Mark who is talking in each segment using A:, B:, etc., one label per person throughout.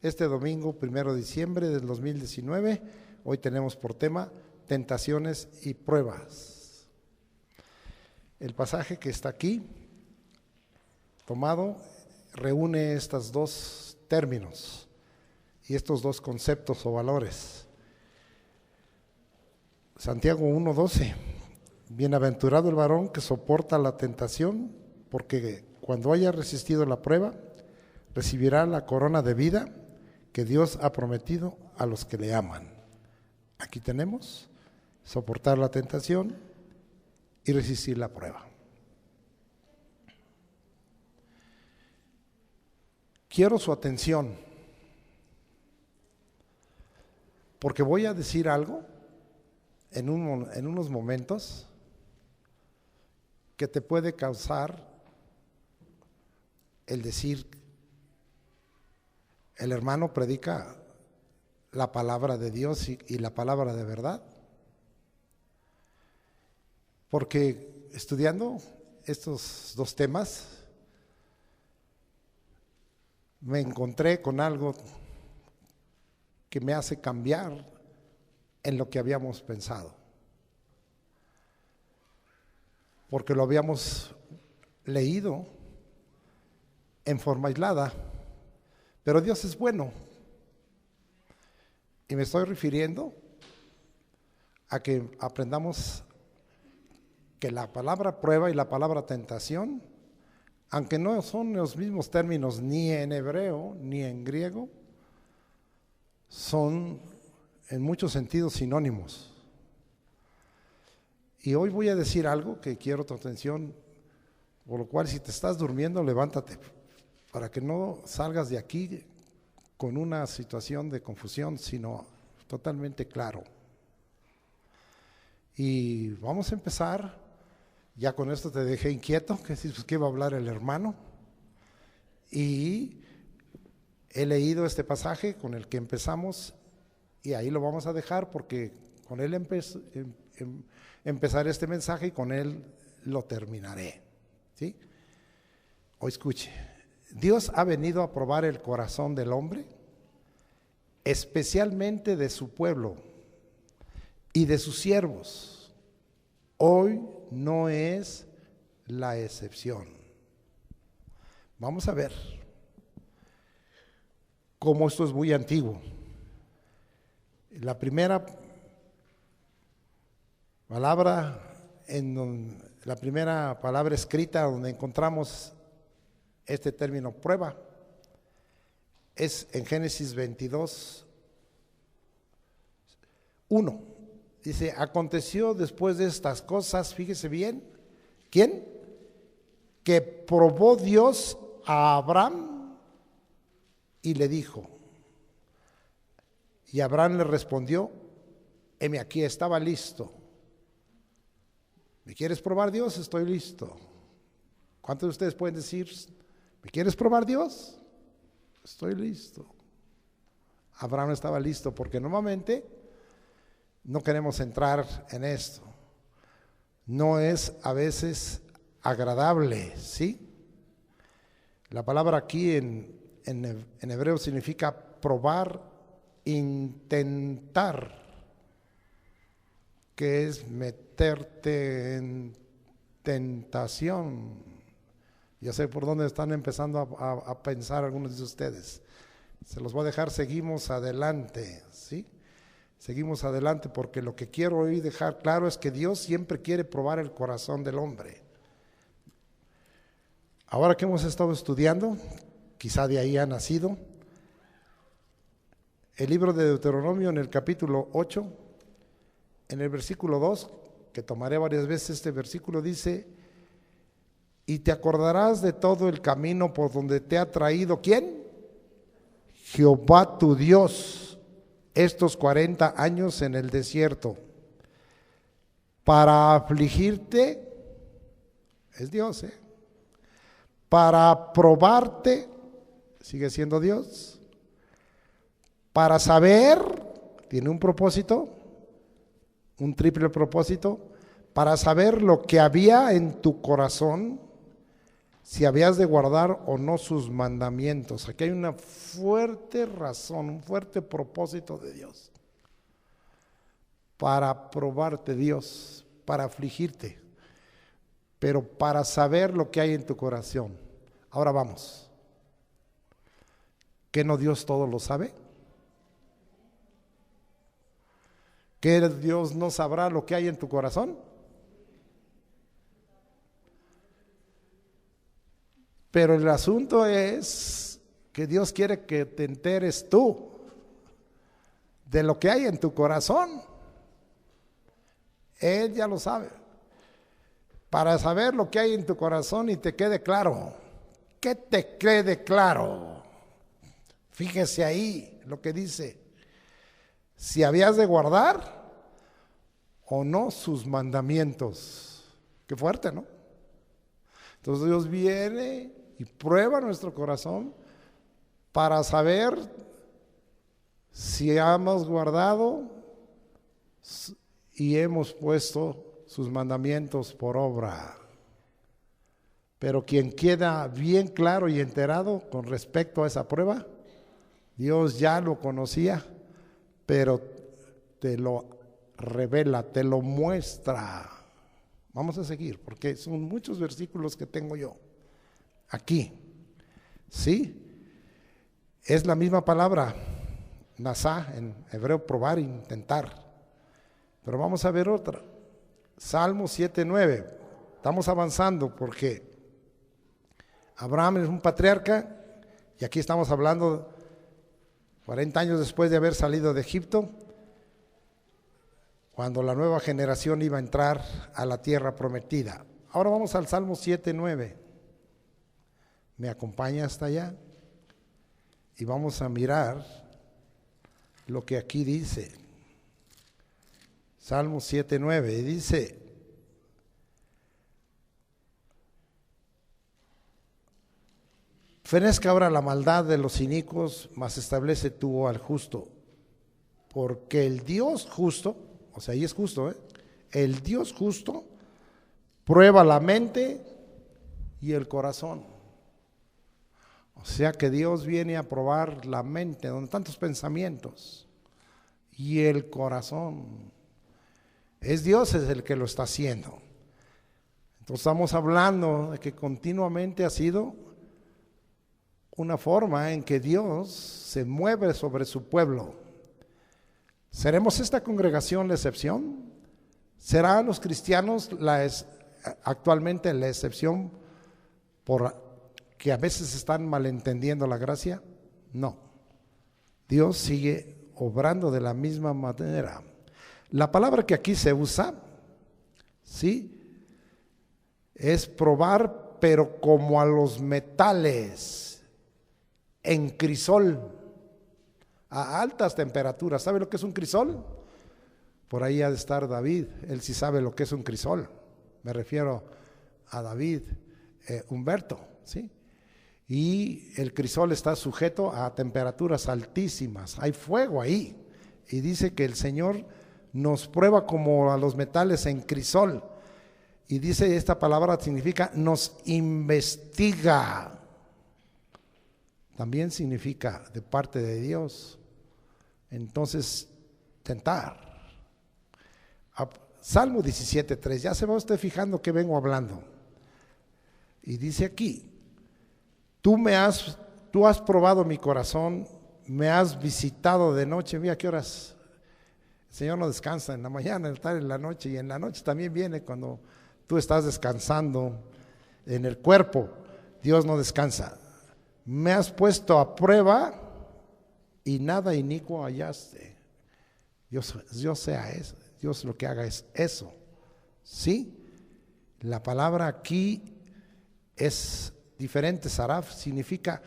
A: este domingo, 1 de diciembre del 2019. Hoy tenemos por tema tentaciones y pruebas. El pasaje que está aquí tomado reúne estos dos términos y estos dos conceptos o valores. Santiago 1:12, bienaventurado el varón que soporta la tentación, porque cuando haya resistido la prueba, recibirá la corona de vida que Dios ha prometido a los que le aman. Aquí tenemos soportar la tentación y resistir la prueba. Quiero su atención, porque voy a decir algo en unos momentos que te puede causar el decir, el hermano predica la palabra de Dios y la palabra de verdad. Porque estudiando estos dos temas, me encontré con algo que me hace cambiar en lo que habíamos pensado. Porque lo habíamos leído en forma aislada, pero Dios es bueno. Y me estoy refiriendo a que aprendamos que la palabra prueba y la palabra tentación, aunque no son los mismos términos ni en hebreo ni en griego, son en muchos sentidos sinónimos. Y hoy voy a decir algo que quiero tu atención, por lo cual si te estás durmiendo, levántate, para que no salgas de aquí con una situación de confusión, sino totalmente claro. Y vamos a empezar. Ya con esto te dejé inquieto, que iba a hablar el hermano, y he leído este pasaje con el que empezamos, y ahí lo vamos a dejar porque con él empezaré este mensaje y con él lo terminaré, ¿sí? O escuche, Dios ha venido a probar el corazón del hombre, especialmente de su pueblo y de sus siervos. Hoy no es la excepción. Vamos a ver cómo esto es muy antiguo. La primera palabra la primera palabra escrita donde encontramos este término prueba es en Génesis 22:1. Dice, aconteció después de estas cosas, fíjese bien, ¿quién? Que probó Dios a Abraham y le dijo, y Abraham le respondió, heme aquí, estaba listo. ¿Me quieres probar, Dios? Estoy listo. ¿Cuántos de ustedes pueden decir, ¿me quieres probar, Dios? Estoy listo. Abraham estaba listo porque normalmente no queremos entrar en esto. No es a veces agradable, ¿sí? La palabra aquí en hebreo significa probar, intentar, que es meterte en tentación. Ya sé por dónde están empezando a pensar algunos de ustedes. Se los voy a dejar, seguimos adelante, ¿sí? Seguimos adelante porque lo que quiero hoy dejar claro es que Dios siempre quiere probar el corazón del hombre. Ahora que hemos estado estudiando, quizá de ahí ha nacido, el libro de Deuteronomio en el capítulo 8, en el versículo 2, que tomaré varias veces este versículo, dice, y te acordarás de todo el camino por donde te ha traído, ¿quién? Jehová tu Dios, estos 40 años en el desierto, para afligirte, es Dios, para probarte, sigue siendo Dios, para saber, tiene un propósito, un triple propósito, para saber lo que había en tu corazón, si habías de guardar o no sus mandamientos. Aquí hay una fuerte razón, un fuerte propósito de Dios para probarte, Dios, para afligirte, pero para saber lo que hay en tu corazón. Ahora vamos. ¿Que no Dios todo lo sabe? ¿Que Dios no sabrá lo que hay en tu corazón? Pero el asunto es que Dios quiere que te enteres tú de lo que hay en tu corazón. Él ya lo sabe. Para saber lo que hay en tu corazón y te quede claro. ¿Qué te quede claro? Fíjese ahí lo que dice. Si habías de guardar o no sus mandamientos. Qué fuerte, ¿no? Entonces Dios viene y prueba nuestro corazón para saber si hemos guardado y hemos puesto sus mandamientos por obra. Pero quien queda bien claro y enterado con respecto a esa prueba, Dios ya lo conocía, pero te lo revela, te lo muestra. Vamos a seguir, porque son muchos versículos que tengo yo aquí. ¿Sí? Es la misma palabra, nasá, en hebreo, probar, intentar. Pero vamos a ver otra. Salmo 7:9. Estamos avanzando porque Abraham es un patriarca y aquí estamos hablando 40 años después de haber salido de Egipto, cuando la nueva generación iba a entrar a la tierra prometida. Ahora vamos al Salmo 7:9. ¿Me acompaña hasta allá? Y vamos a mirar lo que aquí dice. Salmo 7:9 dice: fenezca ahora la maldad de los inicuos, mas establece tú al justo. Porque el Dios justo, o sea, ahí es justo, el Dios justo prueba la mente y el corazón. O sea que Dios viene a probar la mente, donde tantos pensamientos, y el corazón. Es Dios es el que lo está haciendo. Entonces estamos hablando de que continuamente ha sido una forma en que Dios se mueve sobre su pueblo. ¿Seremos esta congregación la excepción? ¿Serán los cristianos actualmente la excepción por que a veces están malentendiendo la gracia? No. Dios sigue obrando de la misma manera. La palabra que aquí se usa, ¿sí?, es probar, pero como a los metales, en crisol, a altas temperaturas. ¿Sabe lo que es un crisol? Por ahí ha de estar David, él sí sabe lo que es un crisol. Me refiero a David, Humberto, ¿sí? Y el crisol está sujeto a temperaturas altísimas, hay fuego ahí. Y dice que el Señor nos prueba como a los metales en crisol. Y dice, esta palabra significa nos investiga. También significa de parte de Dios. Entonces, tentar. Salmo 17:3, ya se va usted fijando que vengo hablando. Y dice aquí: tú has probado mi corazón, me has visitado de noche. Mira qué horas. El Señor no descansa en la mañana, en la tarde, en la noche, y en la noche también viene cuando tú estás descansando en el cuerpo. Dios no descansa. Me has puesto a prueba y nada inicuo hallaste. Dios sea eso. Dios lo que haga es eso. ¿Sí? La palabra aquí es diferente. Saraf significa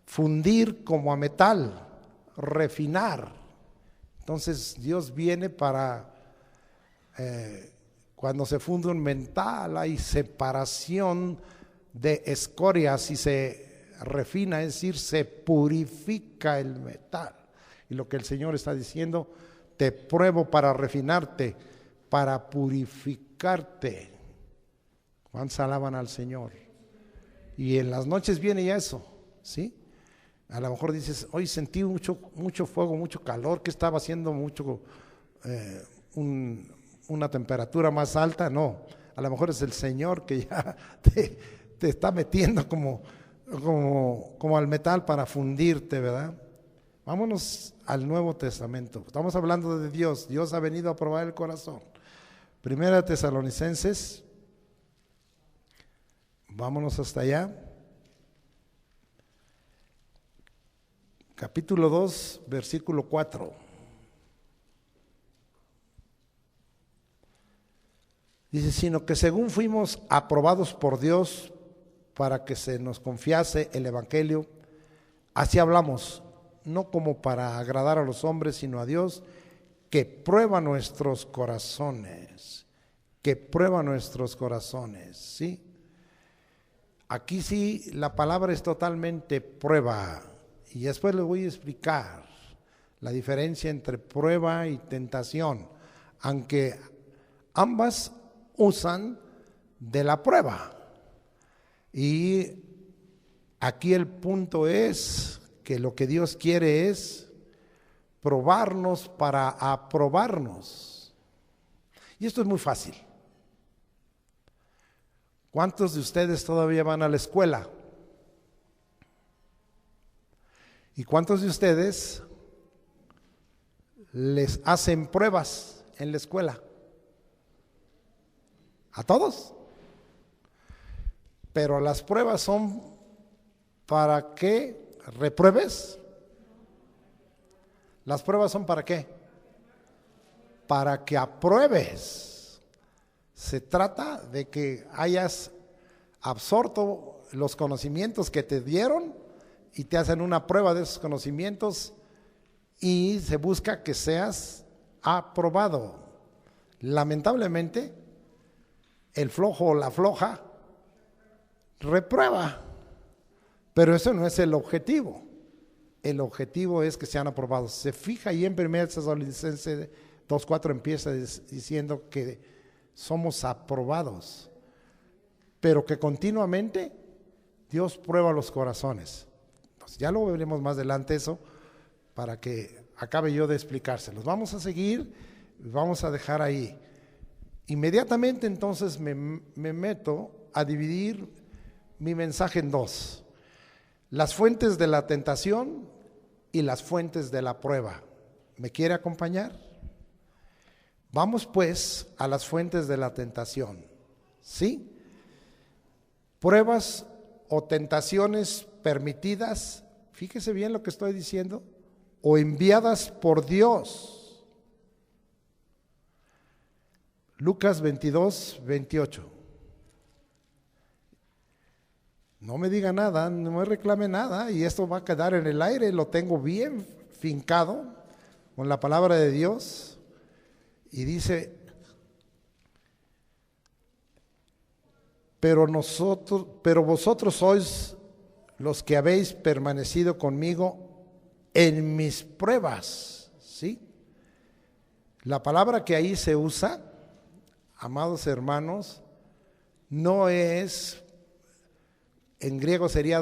A: fundir como a metal, refinar. Entonces Dios viene para, cuando se funde un metal hay separación de escorias y se refina, es decir, se purifica el metal. Y lo que el Señor está diciendo: te pruebo para refinarte, para purificarte. ¿Cuántos alaban al Señor? y en las noches viene ya eso, ¿sí? A lo mejor dices, hoy sentí mucho fuego, mucho calor, que estaba haciendo mucho, una temperatura más alta. No, a lo mejor es el Señor que ya te está metiendo como al metal para fundirte, ¿verdad? Vámonos al Nuevo Testamento. Estamos hablando de Dios. Dios ha venido a probar el corazón. Primera de Tesalonicenses. Vámonos hasta allá. Capítulo 2, versículo 4. Dice, sino que según fuimos aprobados por Dios para que se nos confiase el Evangelio, así hablamos, no como para agradar a los hombres, sino a Dios, que prueba nuestros corazones, ¿sí? Aquí sí, la palabra es totalmente prueba, y después les voy a explicar la diferencia entre prueba y tentación, aunque ambas usan de la prueba. Y aquí el punto es que lo que Dios quiere es probarnos para aprobarnos. Y esto es muy fácil. ¿Cuántos de ustedes todavía van a la escuela? ¿Y cuántos de ustedes les hacen pruebas en la escuela? ¿A todos? Pero las pruebas son para que repruebes. Las pruebas son para qué? Para que apruebes. Se trata de que hayas absorto los conocimientos que te dieron y te hacen una prueba de esos conocimientos y se busca que seas aprobado. Lamentablemente, el flojo o la floja reprueba, pero eso no es el objetivo. El objetivo es que sean aprobados. Se fija ahí en 1 Tesalonicenses 2:4 empieza diciendo que somos aprobados, pero que continuamente Dios prueba los corazones. Entonces, ya lo veremos más adelante eso, para que acabe yo de explicárselos. Vamos a seguir, vamos a dejar ahí. Inmediatamente entonces me meto a dividir mi mensaje en dos: las fuentes de la tentación y las fuentes de la prueba. ¿Me quiere acompañar? Vamos pues a las fuentes de la tentación. ¿Sí? Pruebas o tentaciones permitidas, fíjese bien lo que estoy diciendo, o enviadas por Dios. Lucas 22:28. No me diga nada, no me reclame nada, y esto va a quedar en el aire, lo tengo bien fincado con la palabra de Dios. Y dice, pero vosotros sois los que habéis permanecido conmigo en mis pruebas, ¿sí? La palabra que ahí se usa, amados hermanos, no es, en griego sería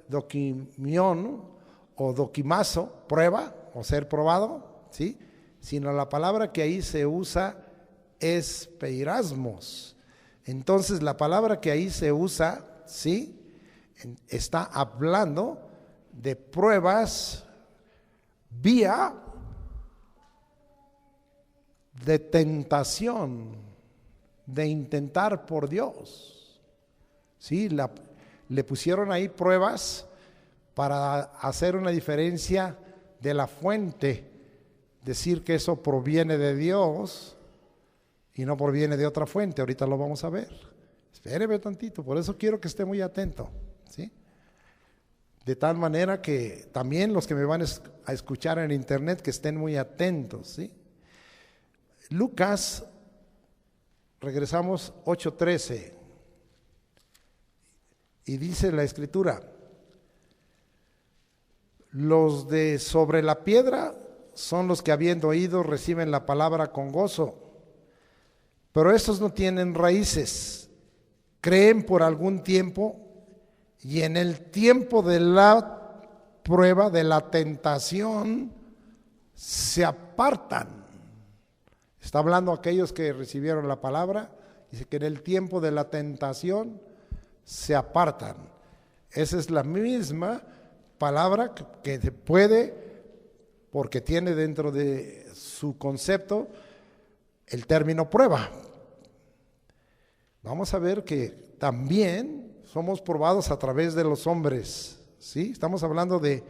A: dokimion o dokimazo, prueba o ser probado, ¿sí? Sino la palabra que ahí se usa es peirasmos. Entonces la palabra que ahí se usa, ¿sí? Está hablando de pruebas vía de tentación, de intentar por Dios. ¿Sí? Le pusieron ahí pruebas para hacer una diferencia de la fuente, decir que eso proviene de Dios y no proviene de otra fuente. Ahorita lo vamos a ver. Espéreme tantito, por eso quiero que esté muy atento, ¿sí? De tal manera que también los que me van a escuchar en internet, que estén muy atentos, ¿sí? Lucas, regresamos 8:13, y dice la escritura: los de sobre la piedra son los que, habiendo oído, reciben la palabra con gozo, pero estos no tienen raíces, creen por algún tiempo y en el tiempo de la prueba, de la tentación, se apartan. Está hablando a aquellos que recibieron la palabra, dice que en el tiempo de la tentación se apartan. Esa es la misma palabra que se puede, porque tiene dentro de su concepto el término prueba. Vamos a ver que también somos probados a través de los hombres, ¿sí? Estamos hablando de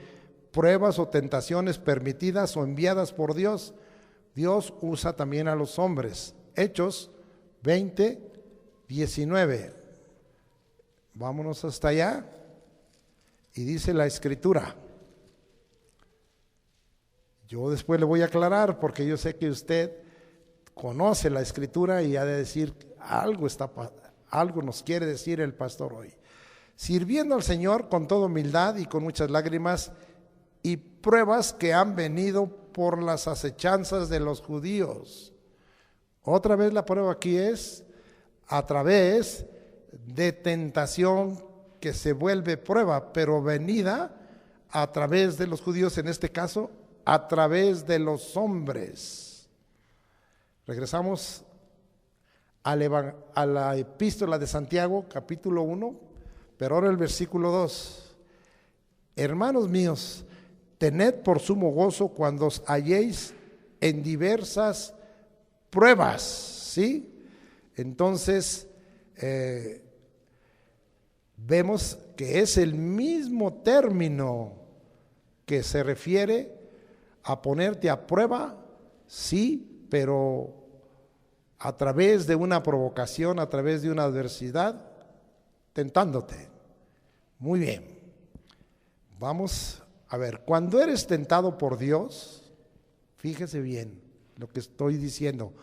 A: pruebas o tentaciones permitidas o enviadas por Dios. Dios usa también a los hombres. Hechos 20:19. Vámonos hasta allá. Y dice la Escritura. Yo después le voy a aclarar porque yo sé que usted conoce la Escritura y ha de decir algo nos quiere decir el pastor hoy. Sirviendo al Señor con toda humildad y con muchas lágrimas y pruebas que han venido por las acechanzas de los judíos. Otra vez la prueba aquí es a través de tentación que se vuelve prueba, pero venida a través de los judíos, en este caso, a través de los hombres. Regresamos a la epístola de Santiago, capítulo 1, pero ahora el versículo 2. Hermanos míos, tened por sumo gozo cuando os halléis en diversas pruebas, ¿sí? Entonces, vemos que es el mismo término que se refiere a ponerte a prueba, sí, pero a través de una provocación, a través de una adversidad, tentándote. Muy bien. Vamos a ver, cuando eres tentado por Dios, fíjese bien lo que estoy diciendo.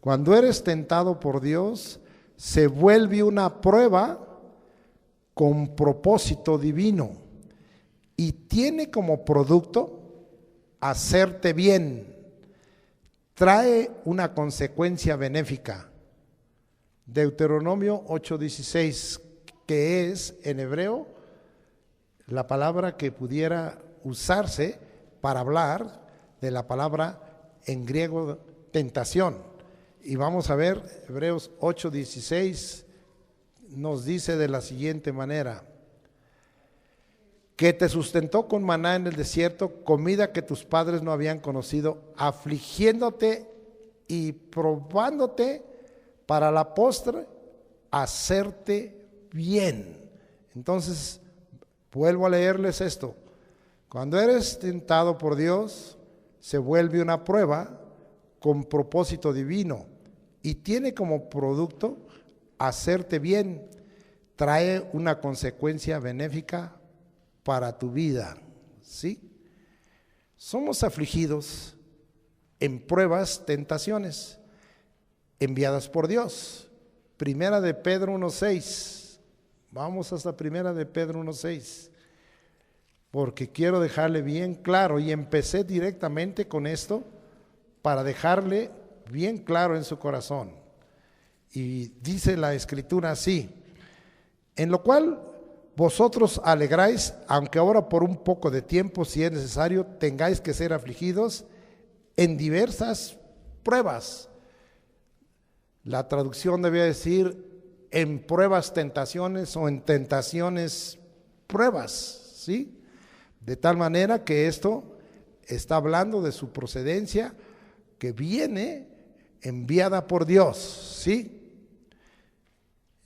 A: Cuando eres tentado por Dios, se vuelve una prueba con propósito divino y tiene como producto hacerte bien. Trae una consecuencia benéfica. Deuteronomio 8:16, que es en hebreo la palabra que pudiera usarse para hablar de la palabra en griego tentación. Y vamos a ver, Hebreos 8:16 nos dice de la siguiente manera: que te sustentó con maná en el desierto, comida que tus padres no habían conocido, afligiéndote y probándote para la postre hacerte bien. Entonces, vuelvo a leerles esto. Cuando eres tentado por Dios, se vuelve una prueba con propósito divino y tiene como producto hacerte bien. Trae una consecuencia benéfica para tu vida, ¿sí? Somos afligidos en pruebas, tentaciones enviadas por Dios. Primera de Pedro 1:6. Vamos hasta Primera de Pedro 1:6, porque quiero dejarle bien claro, y empecé directamente con esto para dejarle bien claro en su corazón. Y dice la Escritura así: en lo cual vosotros alegráis, aunque ahora por un poco de tiempo, si es necesario, tengáis que ser afligidos en diversas pruebas. La traducción debía decir en pruebas tentaciones o en tentaciones pruebas, ¿sí? De tal manera que esto está hablando de su procedencia que viene enviada por Dios, ¿sí?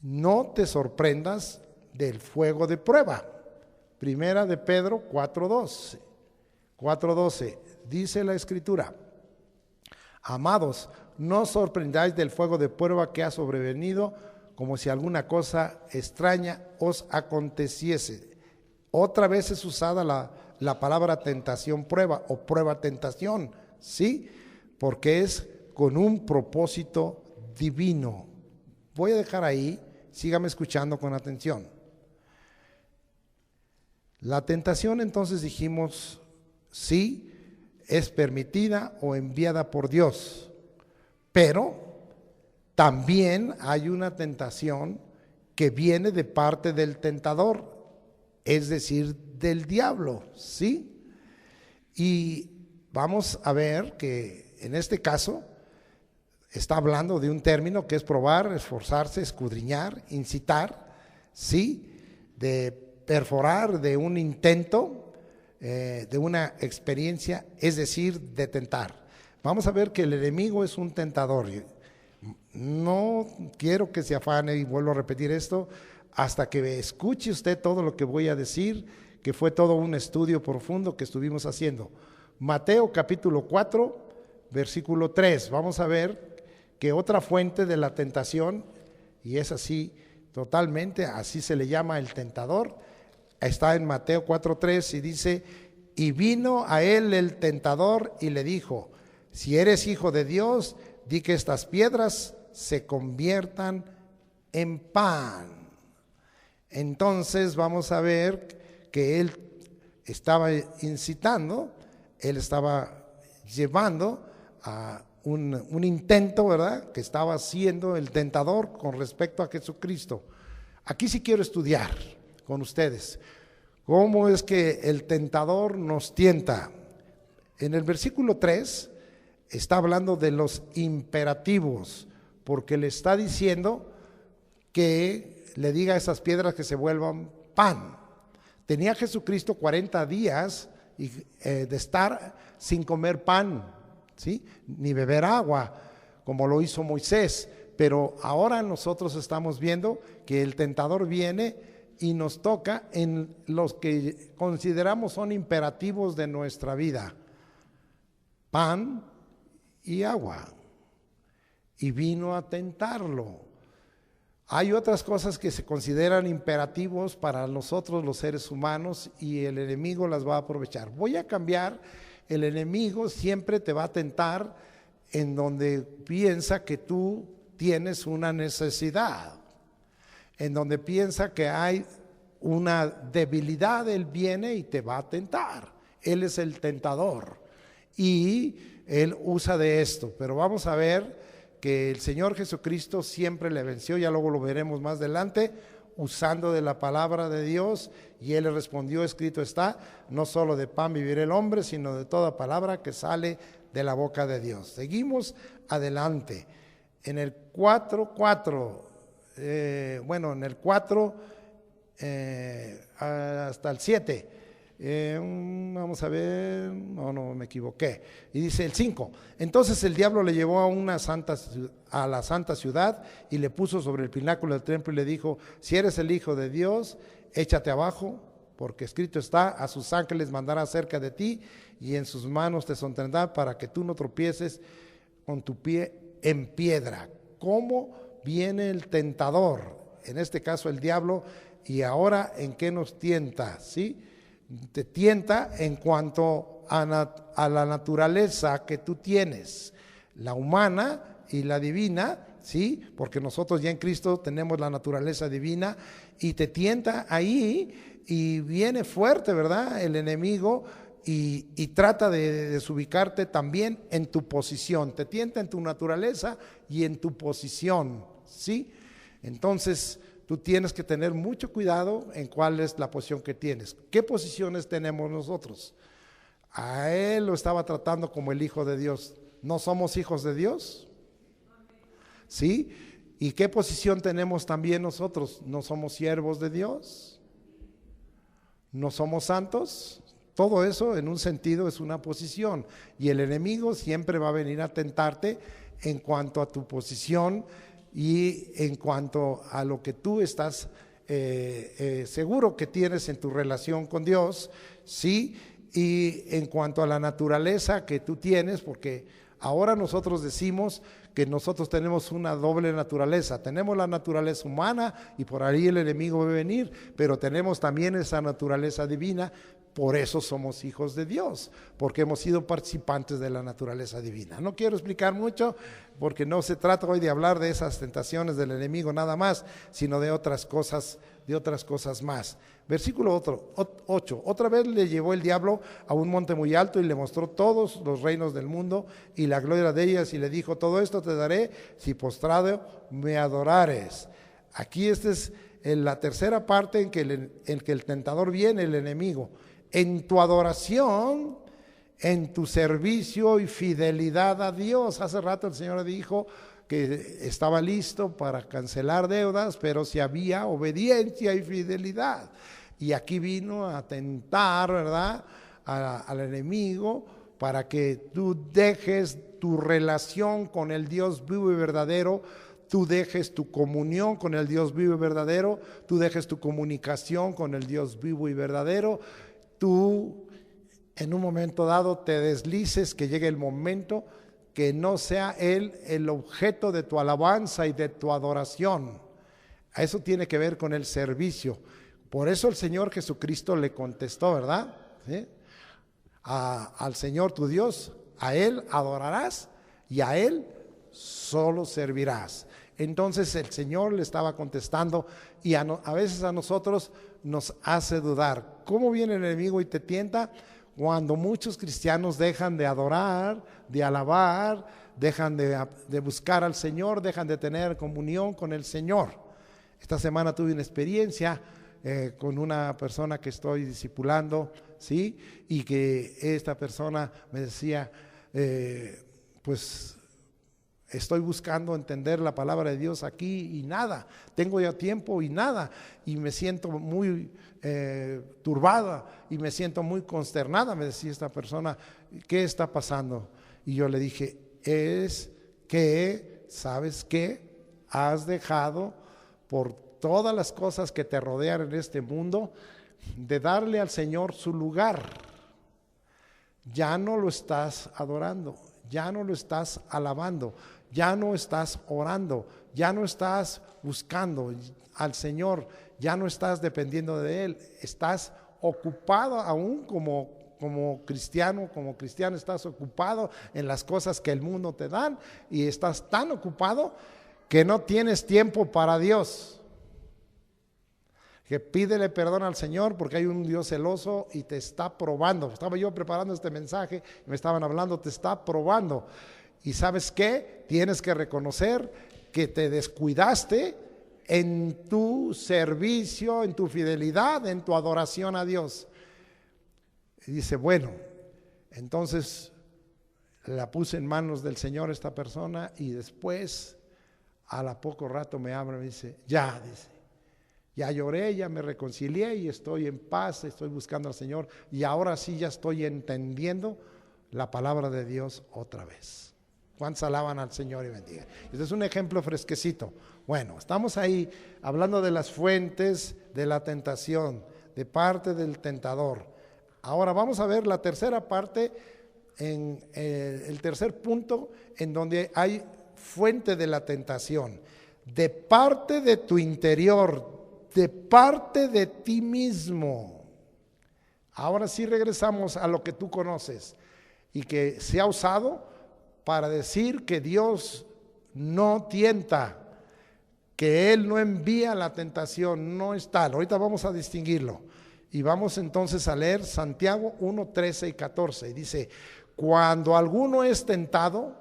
A: No te sorprendas del fuego de prueba. Primera de Pedro 4:12 dice la Escritura: amados, no os sorprendáis del fuego de prueba que ha sobrevenido, como si alguna cosa extraña os aconteciese. Otra vez es usada la palabra tentación prueba o prueba tentación, ¿sí? Porque es con un propósito divino. Voy a dejar ahí, sígame escuchando con atención. La tentación, entonces dijimos, sí, es permitida o enviada por Dios, pero también hay una tentación que viene de parte del tentador. es decir, del diablo, ¿sí? Y vamos a ver que en este caso está hablando de un término que es probar, esforzarse, escudriñar, incitar, ¿sí? De perforar, de un intento, de una experiencia, es decir, de tentar. Vamos a ver que el enemigo es un tentador. No quiero que se afane, y vuelvo a repetir esto, hasta que escuche usted todo lo que voy a decir, que fue todo un estudio profundo que estuvimos haciendo. Mateo capítulo 4, versículo 3. Vamos a ver que otra fuente de la tentación, y es así totalmente, así se le llama el tentador, está en Mateo 4:3 y dice: y vino a él el tentador y le dijo: si eres hijo de Dios, di que estas piedras se conviertan en pan. Entonces vamos a ver que él estaba incitando, él estaba llevando a un intento, ¿verdad?, que estaba haciendo el tentador con respecto a Jesucristo. Aquí sí quiero estudiar con ustedes cómo es que el tentador nos tienta. En el versículo 3 está hablando de los imperativos, porque le está diciendo que le diga a esas piedras que se vuelvan pan. Tenía Jesucristo 40 días de estar sin comer pan, ¿sí?, ni beber agua, como lo hizo Moisés. Pero ahora nosotros estamos viendo que el tentador viene y nos toca en los que consideramos son imperativos de nuestra vida: pan y agua. Y vino a tentarlo. Hay otras cosas que se consideran imperativos para nosotros los seres humanos y el enemigo las va a aprovechar. Voy a cambiar. El enemigo siempre te va a tentar en donde piensa que tú tienes una necesidad, en donde piensa que hay una debilidad. Él viene y te va a tentar. Él es el tentador y él usa de esto. Pero vamos a ver que el Señor Jesucristo siempre le venció, ya luego lo veremos más adelante, usando de la palabra de Dios, y él le respondió: escrito está, no solo de pan vivirá el hombre, sino de toda palabra que sale de la boca de Dios. Seguimos adelante. En el 4:4, en el 4 hasta el 7, vamos a ver, no me equivoqué, y dice el 5: entonces el diablo le llevó a la santa ciudad y le puso sobre el pináculo del templo y le dijo: si eres el Hijo de Dios, échate abajo, porque escrito está, a sus ángeles mandará cerca de ti y en sus manos te sostendrán para que tú no tropieces con tu pie en piedra. ¿Cómo viene el tentador? En este caso el diablo. Y ahora, ¿en qué nos tienta? ¿Sí? Te tienta en cuanto a la naturaleza que tú tienes, la humana y la divina, ¿sí? Porque nosotros ya en Cristo tenemos la naturaleza divina, y te tienta ahí y viene fuerte, ¿verdad?, el enemigo, y trata de desubicarte también en tu posición. Te tienta en tu naturaleza y en tu posición, ¿sí? Entonces tú tienes que tener mucho cuidado en cuál es la posición que tienes. ¿Qué posiciones tenemos nosotros? A él lo estaba tratando como el Hijo de Dios. ¿No somos hijos de Dios? ¿Sí? ¿Y qué posición tenemos también nosotros? ¿No somos siervos de Dios? ¿No somos santos? Todo eso en un sentido es una posición, y el enemigo siempre va a venir a tentarte en cuanto a tu posición y en cuanto a lo que tú estás seguro que tienes en tu relación con Dios, ¿sí? Y en cuanto a la naturaleza que tú tienes, porque ahora nosotros decimos que nosotros tenemos una doble naturaleza. Tenemos la naturaleza humana y por ahí el enemigo va a venir, pero tenemos también esa naturaleza divina. Por eso somos hijos de Dios, porque hemos sido participantes de la naturaleza divina. No quiero explicar mucho, porque no se trata hoy de hablar de esas tentaciones del enemigo nada más, sino de otras cosas más. Versículo 8. Otra vez le llevó el diablo a un monte muy alto y le mostró todos los reinos del mundo y la gloria de ellas, y le dijo: todo esto te daré si postrado me adorares. Aquí este es en la tercera parte en que el tentador viene, el enemigo. En tu adoración, en tu servicio y fidelidad a Dios. Hace rato el Señor dijo que estaba listo para cancelar deudas, pero si había obediencia y fidelidad. Y aquí vino a tentar, ¿verdad?, al enemigo para que tú dejes tu relación con el Dios vivo y verdadero, tú dejes tu comunión con el Dios vivo y verdadero, tú dejes tu comunicación con el Dios vivo y verdadero, tú en un momento dado te deslices, que llegue el momento que no sea Él el objeto de tu alabanza y de tu adoración. Eso tiene que ver con el servicio. Por eso el Señor Jesucristo le contestó, ¿verdad? ¿Sí? Al Señor tu Dios, a Él adorarás y a Él solo servirás. Entonces el Señor le estaba contestando y a veces a nosotros nos hace dudar. ¿Cómo viene el enemigo y te tienta? Cuando muchos cristianos dejan de adorar, de alabar, dejan de buscar al Señor, dejan de tener comunión con el Señor. Esta semana tuve una experiencia con una persona que estoy discipulando, ¿sí? Y que esta persona me decía, pues estoy buscando entender la palabra de Dios aquí y nada, tengo ya tiempo y nada, y me siento muy turbada y me siento muy consternada. Me decía esta persona, ¿qué está pasando? Y yo le dije, es que, ¿sabes qué? Has dejado por todas las cosas que te rodean en este mundo de darle al Señor su lugar. Ya no lo estás adorando, ya no lo estás alabando, ya no estás orando, ya no estás buscando al Señor, ya no estás dependiendo de Él, estás ocupado aún como cristiano estás ocupado en las cosas que el mundo te dan y estás tan ocupado que no tienes tiempo para Dios. Que pídele perdón al Señor porque hay un Dios celoso y te está probando. Estaba yo preparando este mensaje y me estaban hablando, te está probando. Y ¿sabes qué? Tienes que reconocer que te descuidaste en tu servicio, en tu fidelidad, en tu adoración a Dios. Y dice, bueno, entonces la puse en manos del Señor esta persona y después a la poco rato me habla y me dice, ya lloré, ya me reconcilié y estoy en paz, estoy buscando al Señor y ahora sí ya estoy entendiendo la palabra de Dios otra vez. ¿Cuántos alaban al Señor y bendiga? Este es un ejemplo fresquecito. Bueno, estamos ahí hablando de las fuentes de la tentación, de parte del tentador. Ahora vamos a ver la tercera parte, en el tercer punto en donde hay fuente de la tentación. De parte de tu interior, de parte de ti mismo. Ahora sí regresamos a lo que tú conoces y que se ha usado para decir que Dios no tienta, que Él no envía la tentación, no es tal. Ahorita vamos a distinguirlo y vamos entonces a leer Santiago 1, 13 y 14. Y dice, cuando alguno es tentado,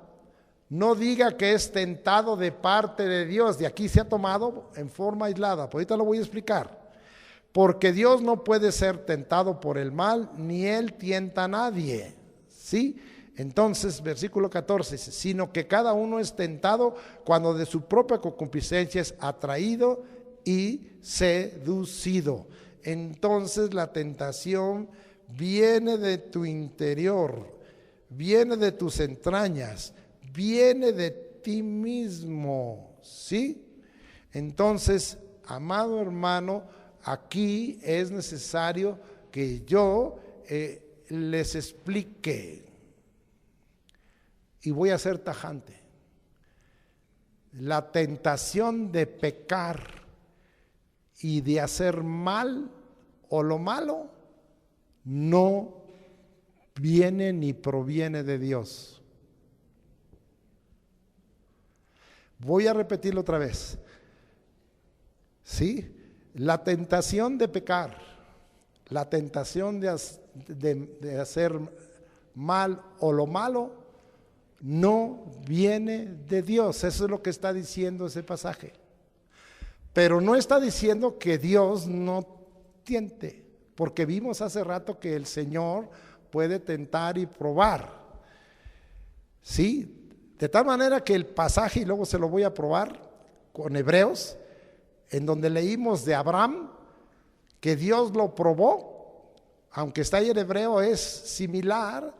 A: no diga que es tentado de parte de Dios. De aquí se ha tomado en forma aislada, pero ahorita lo voy a explicar. Porque Dios no puede ser tentado por el mal, ni Él tienta a nadie. ¿Sí? Entonces, versículo 14 dice, sino que cada uno es tentado cuando de su propia concupiscencia es atraído y seducido. Entonces la tentación viene de tu interior, viene de tus entrañas, viene de ti mismo, ¿sí? Entonces, amado hermano, aquí es necesario que yo les explique y voy a ser tajante. La tentación de pecar y de hacer mal o lo malo no viene ni proviene de Dios. Voy a repetirlo otra vez. ¿Sí? La tentación de pecar, la tentación de hacer mal o lo malo no viene de Dios. Eso es lo que está diciendo ese pasaje. Pero no está diciendo que Dios no tiente, porque vimos hace rato que el Señor puede tentar y probar. ¿Sí? De tal manera que el pasaje, y luego se lo voy a probar con Hebreos, en donde leímos de Abraham, que Dios lo probó, aunque está ahí en hebreo, es similar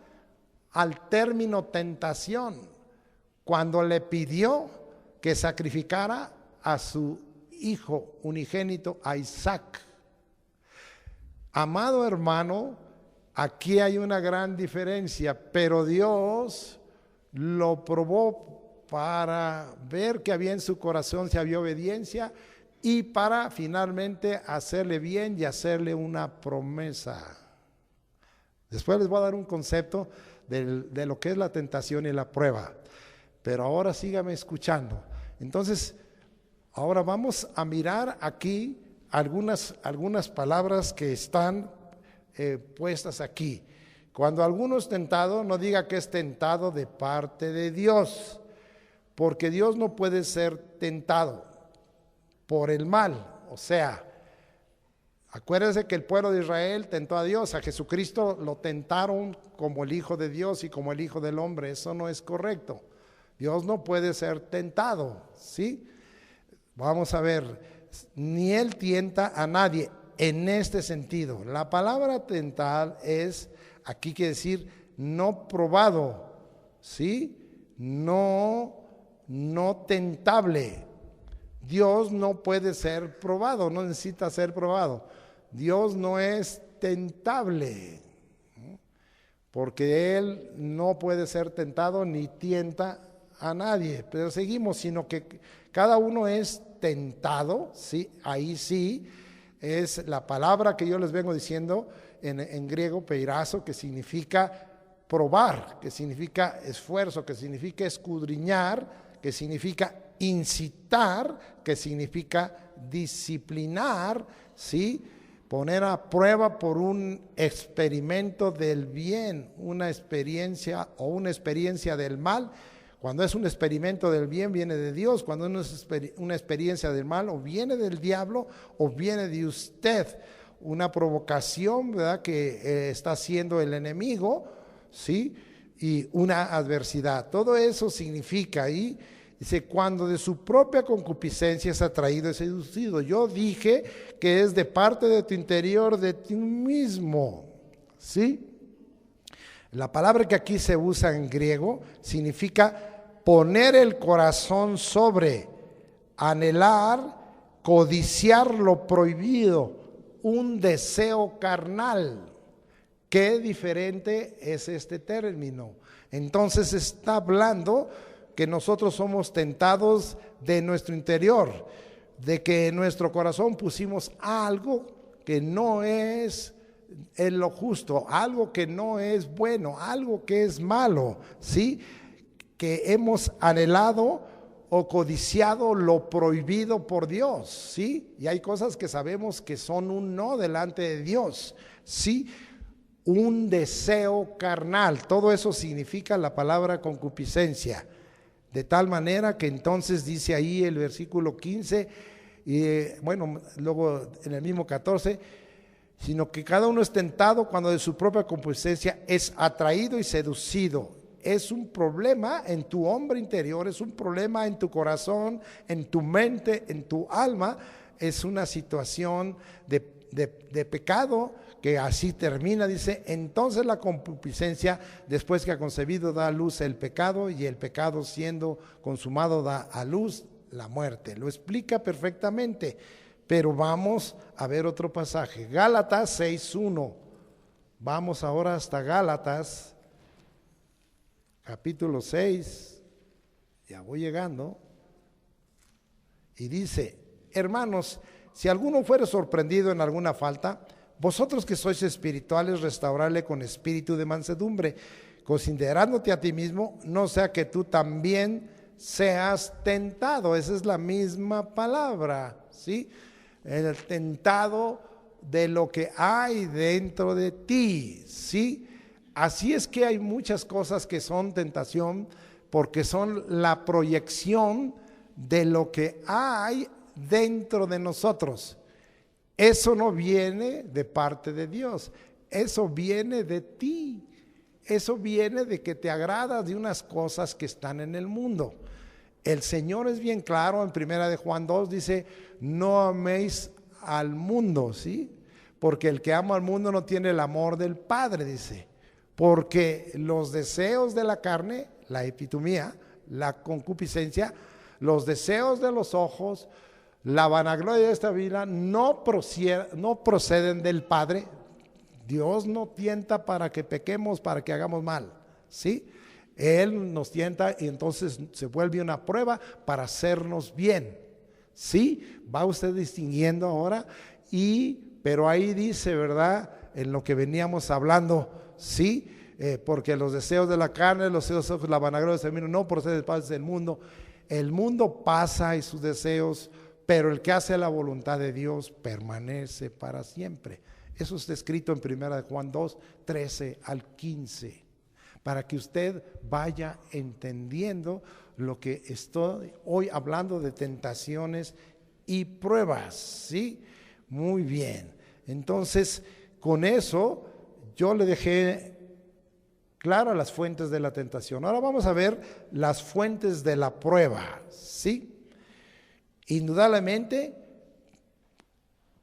A: al término tentación, cuando le pidió que sacrificara a su hijo unigénito, a Isaac. Amado hermano, aquí hay una gran diferencia, pero Dios lo probó para ver que había en su corazón, si había obediencia, y para finalmente hacerle bien y hacerle una promesa. Después les voy a dar un concepto de lo que es la tentación y la prueba, pero ahora sígame escuchando. Entonces, ahora vamos a mirar aquí algunas palabras que están puestas aquí. Cuando alguno es tentado, no diga que es tentado de parte de Dios, porque Dios no puede ser tentado por el mal. O sea, acuérdense que el pueblo de Israel tentó a Dios, a Jesucristo lo tentaron como el Hijo de Dios y como el Hijo del Hombre. Eso no es correcto. Dios no puede ser tentado, ¿sí? Vamos a ver, ni Él tienta a nadie en este sentido. La palabra tentar es, aquí quiere decir no probado, ¿sí? No tentable. Dios no puede ser probado, no necesita ser probado. Dios no es tentable, porque Él no puede ser tentado ni tienta a nadie. Pero seguimos, sino que cada uno es tentado, ¿sí? Ahí sí es la palabra que yo les vengo diciendo en griego, peirazo, que significa probar, que significa esfuerzo, que significa escudriñar, que significa incitar, que significa disciplinar, ¿sí? Poner a prueba por un experimento del bien, una experiencia o una experiencia del mal. Cuando es un experimento del bien, viene de Dios. Cuando es una experiencia del mal, o viene del diablo o viene de usted. Una provocación, ¿verdad?, que está haciendo el enemigo, ¿sí? Y una adversidad. Todo eso significa ahí. Dice, cuando de su propia concupiscencia es atraído y seducido. Yo dije que es de parte de tu interior, de ti mismo, ¿sí? La palabra que aquí se usa en griego significa poner el corazón sobre, anhelar, codiciar lo prohibido, un deseo carnal. Qué diferente es este término. Entonces está hablando que nosotros somos tentados de nuestro interior, de que en nuestro corazón pusimos algo que no es en lo justo, algo que no es bueno, algo que es malo, ¿sí? Que hemos anhelado o codiciado lo prohibido por Dios, ¿sí? Y hay cosas que sabemos que son un no delante de Dios, ¿sí? Un deseo carnal, todo eso significa la palabra concupiscencia. De tal manera que entonces dice ahí el versículo 15, bueno, luego en el mismo 14, sino que cada uno es tentado cuando de su propia concupiscencia es atraído y seducido. Es un problema en tu hombre interior, es un problema en tu corazón, en tu mente, en tu alma. Es una situación de pecado que así termina, dice, entonces la concupiscencia, después que ha concebido, da a luz el pecado, y el pecado siendo consumado da a luz la muerte. Lo explica perfectamente, pero vamos a ver otro pasaje. Gálatas 6:1. Vamos ahora hasta Gálatas, capítulo 6, ya voy llegando, y dice, hermanos, si alguno fuere sorprendido en alguna falta, vosotros que sois espirituales, restaurarle con espíritu de mansedumbre, considerándote a ti mismo, no sea que tú también seas tentado. Esa es la misma palabra, ¿sí? El tentado de lo que hay dentro de ti, ¿sí? Así es que hay muchas cosas que son tentación, porque son la proyección de lo que hay dentro de nosotros. Eso no viene de parte de Dios, eso viene de ti. Eso viene de que te agradas de unas cosas que están en el mundo. El Señor es bien claro en 1 de Juan 2, dice, no améis al mundo, ¿sí? Porque el que ama al mundo no tiene el amor del Padre, dice. Porque los deseos de la carne, la epitomía, la concupiscencia, los deseos de los ojos, la vanagloria de esta vida no proceden del Padre. Dios no tienta para que pequemos, para que hagamos mal, ¿sí? Él nos tienta y entonces se vuelve una prueba para hacernos bien, ¿sí? Va usted distinguiendo ahora, pero ahí dice, ¿verdad? En lo que veníamos hablando, ¿sí? Porque los deseos de la carne, los deseos de los ojos, la vanagloria de este mundo no proceden del mundo. El mundo pasa y sus deseos, pero el que hace la voluntad de Dios permanece para siempre. Eso está escrito en 1 de Juan 2, 13 al 15, para que usted vaya entendiendo lo que estoy hoy hablando de tentaciones y pruebas, ¿sí? Muy bien, entonces con eso yo le dejé claras las fuentes de la tentación. Ahora vamos a ver las fuentes de la prueba, ¿sí? Indudablemente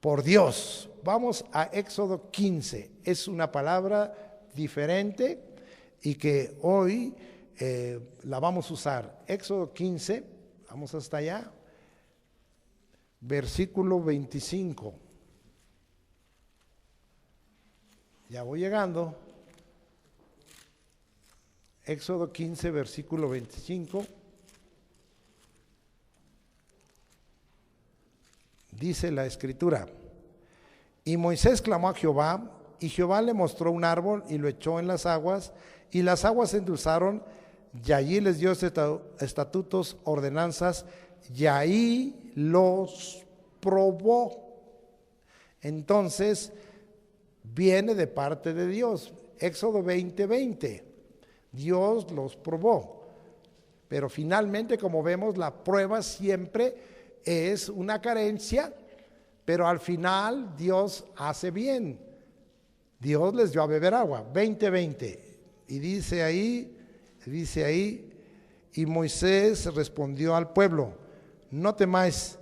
A: por Dios. Vamos a Éxodo 15, es una palabra diferente y que hoy la vamos a usar. Éxodo 15, vamos hasta allá, versículo 25. Ya voy llegando. Éxodo 15, versículo 25. Dice la escritura: y Moisés clamó a Jehová, y Jehová le mostró un árbol y lo echó en las aguas, y las aguas se endulzaron, y allí les dio estatutos, ordenanzas, y ahí los probó. Entonces viene de parte de Dios. Éxodo 20:20, Dios los probó. Pero finalmente, como vemos, la prueba siempre es una carencia, pero al final Dios hace bien. Dios les dio a beber agua, 20:20. Y dice ahí, y Moisés respondió al pueblo: no temáis,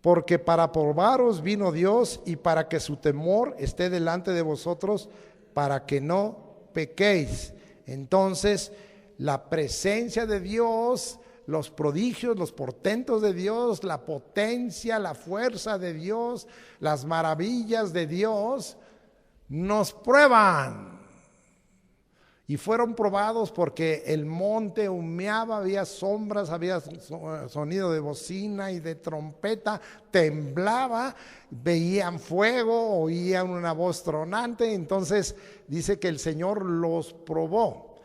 A: porque para probaros vino Dios y para que su temor esté delante de vosotros, para que no pequéis. Entonces, la presencia de Dios, los prodigios, los portentos de Dios, la potencia, la fuerza de Dios, las maravillas de Dios nos prueban. Y fueron probados porque el monte humeaba, había sombras, había sonido de bocina y de trompeta, temblaba, veían fuego, oían una voz tronante. Entonces dice que el Señor los probó.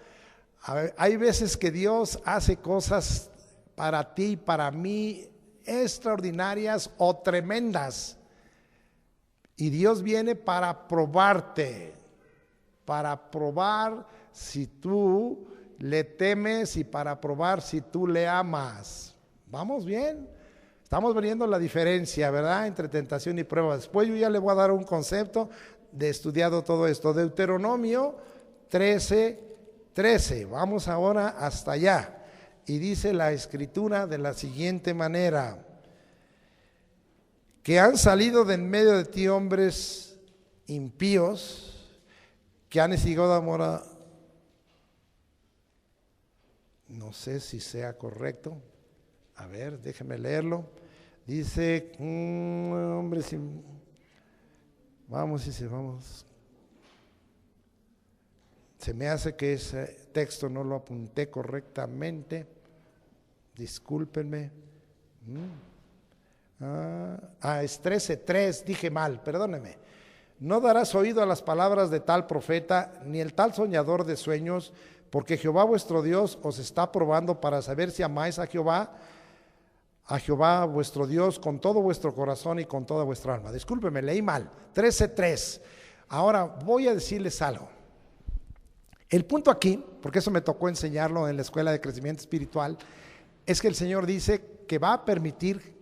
A: Hay veces que Dios hace cosas para ti, para mí, extraordinarias o tremendas. Y Dios viene para probarte, para probar si tú le temes y para probar si tú le amas. ¿Vamos bien? Estamos viendo la diferencia, ¿verdad?, entre tentación y prueba. Después yo ya le voy a dar un concepto de estudiado todo esto. Deuteronomio 13:13. Vamos ahora hasta allá. Y dice la escritura de la siguiente manera: que han salido de en medio de ti hombres impíos, que han instigado amor a... No sé si sea correcto. A ver, déjeme leerlo. Dice, hombre, vamos. Se me hace que ese texto no lo apunté correctamente. Discúlpenme. Es 13:3, dije mal, perdóneme. No darás oído a las palabras de tal profeta, ni el tal soñador de sueños, porque Jehová vuestro Dios os está probando para saber si amáis a Jehová vuestro Dios con todo vuestro corazón y con toda vuestra alma. Discúlpeme, leí mal, 13:3. Ahora voy a decirles algo. El punto aquí, porque eso me tocó enseñarlo en la escuela de crecimiento espiritual, es que el Señor dice que va a permitir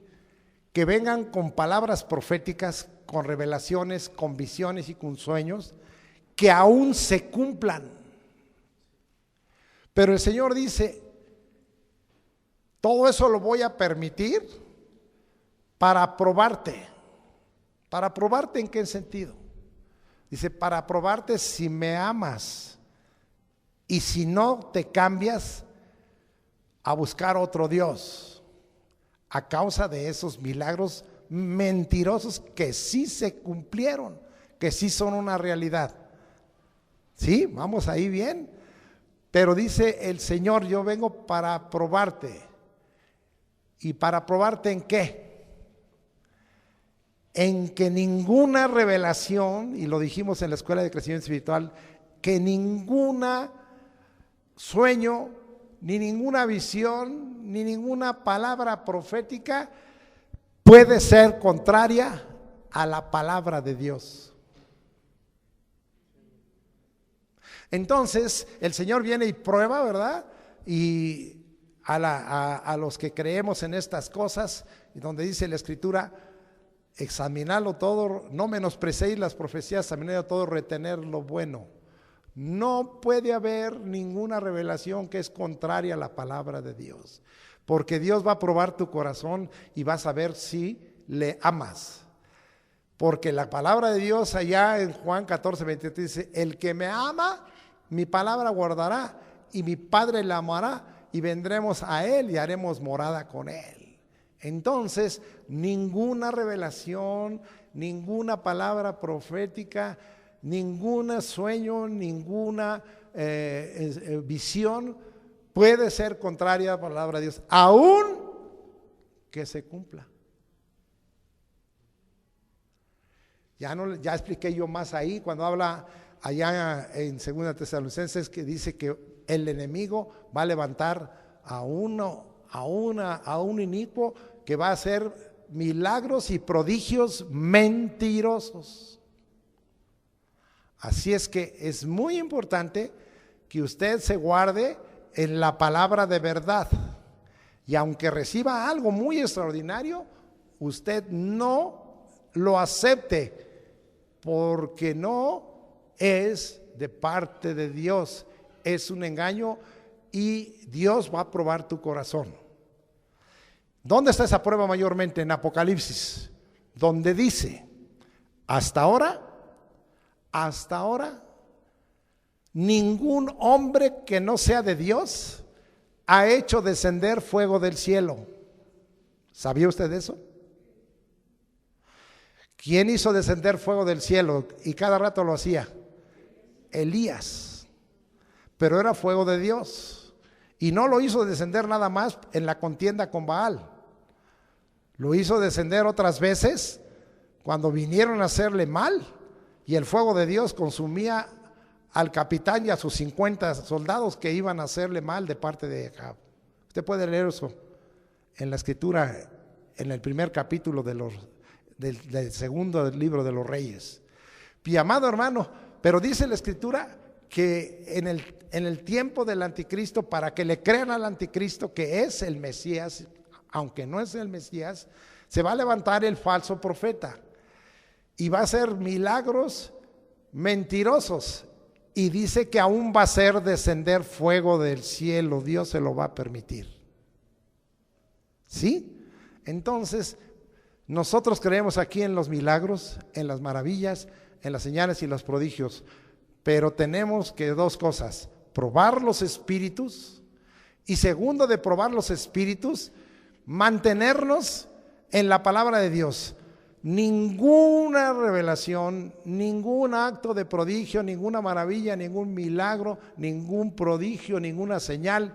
A: que vengan con palabras proféticas, con revelaciones, con visiones y con sueños, que aún se cumplan. Pero el Señor dice, todo eso lo voy a permitir para probarte. ¿Para probarte en qué sentido? Dice, para probarte si me amas y si no te cambias a buscar otro Dios a causa de esos milagros mentirosos que sí se cumplieron, que sí son una realidad. ¿Sí? Vamos ahí bien. Pero dice el Señor, yo vengo para probarte. ¿Y para probarte en qué? En que ninguna revelación, y lo dijimos en la escuela de crecimiento espiritual, que ninguna sueño, ni ninguna visión, ni ninguna palabra profética puede ser contraria a la palabra de Dios. Entonces el Señor viene y prueba, ¿verdad? Y a los que creemos en estas cosas, donde dice la Escritura, examinarlo todo, no menosprecéis las profecías, examinarlo todo, retener lo bueno. No puede haber ninguna revelación que es contraria a la palabra de Dios, porque Dios va a probar tu corazón y vas a ver si le amas. Porque la palabra de Dios allá en Juan 14:23 dice, el que me ama, mi palabra guardará, y mi Padre le amará, y vendremos a él y haremos morada con él. Entonces, ninguna revelación, ninguna palabra profética, ningún sueño, ninguna visión puede ser contraria a la palabra de Dios, aún que se cumpla. Ya expliqué yo más ahí cuando habla allá en 2 Tesalonicenses, que dice que el enemigo va a levantar a un inicuo que va a hacer milagros y prodigios mentirosos. Así es que es muy importante que usted se guarde en la palabra de verdad. Y aunque reciba algo muy extraordinario, usted no lo acepte, porque no es de parte de Dios, es un engaño y Dios va a probar tu corazón. ¿Dónde está esa prueba mayormente? En Apocalipsis, donde dice, hasta ahora, ningún hombre que no sea de Dios ha hecho descender fuego del cielo. ¿Sabía usted eso? ¿Quién hizo descender fuego del cielo? Y cada rato lo hacía. Elías. Pero era fuego de Dios. Y no lo hizo descender nada más en la contienda con Baal. Lo hizo descender otras veces cuando vinieron a hacerle mal. Y el fuego de Dios consumía al capitán y a sus 50 soldados que iban a hacerle mal de parte de Acab. Usted puede leer eso en la Escritura, en el primer capítulo del segundo libro de los Reyes. Mi amado hermano, pero dice la Escritura que en el tiempo del anticristo, para que le crean al anticristo que es el Mesías, aunque no es el Mesías, se va a levantar el falso profeta y va a hacer milagros mentirosos, y dice que aún va a hacer descender fuego del cielo. Dios se lo va a permitir. ¿Sí? Entonces, nosotros creemos aquí en los milagros, en las maravillas, en las señales y los prodigios, pero tenemos que dos cosas: probar los espíritus, y segundo de probar los espíritus, mantenernos en la palabra de Dios. Ninguna revelación, ningún acto de prodigio, ninguna maravilla, ningún milagro, ningún prodigio, ninguna señal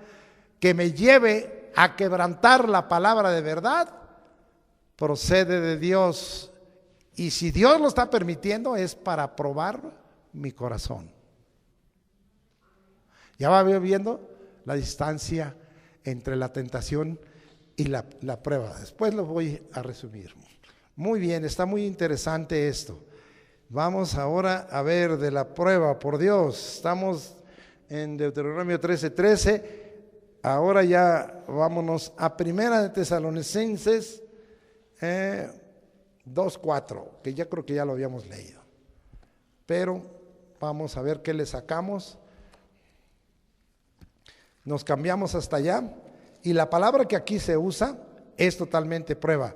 A: que me lleve a quebrantar la palabra de verdad procede de Dios. Y si Dios lo está permitiendo, es para probar mi corazón. Ya va viendo la distancia entre la tentación y la prueba. Después lo voy a resumir. Muy bien, está muy interesante esto. Vamos ahora a ver de la prueba, por Dios. Estamos en Deuteronomio 13:13. Ahora ya vámonos a 1 Tesalonicenses 2:4, que ya creo que ya lo habíamos leído. Pero vamos a ver qué le sacamos. Nos cambiamos hasta allá. Y la palabra que aquí se usa es totalmente prueba.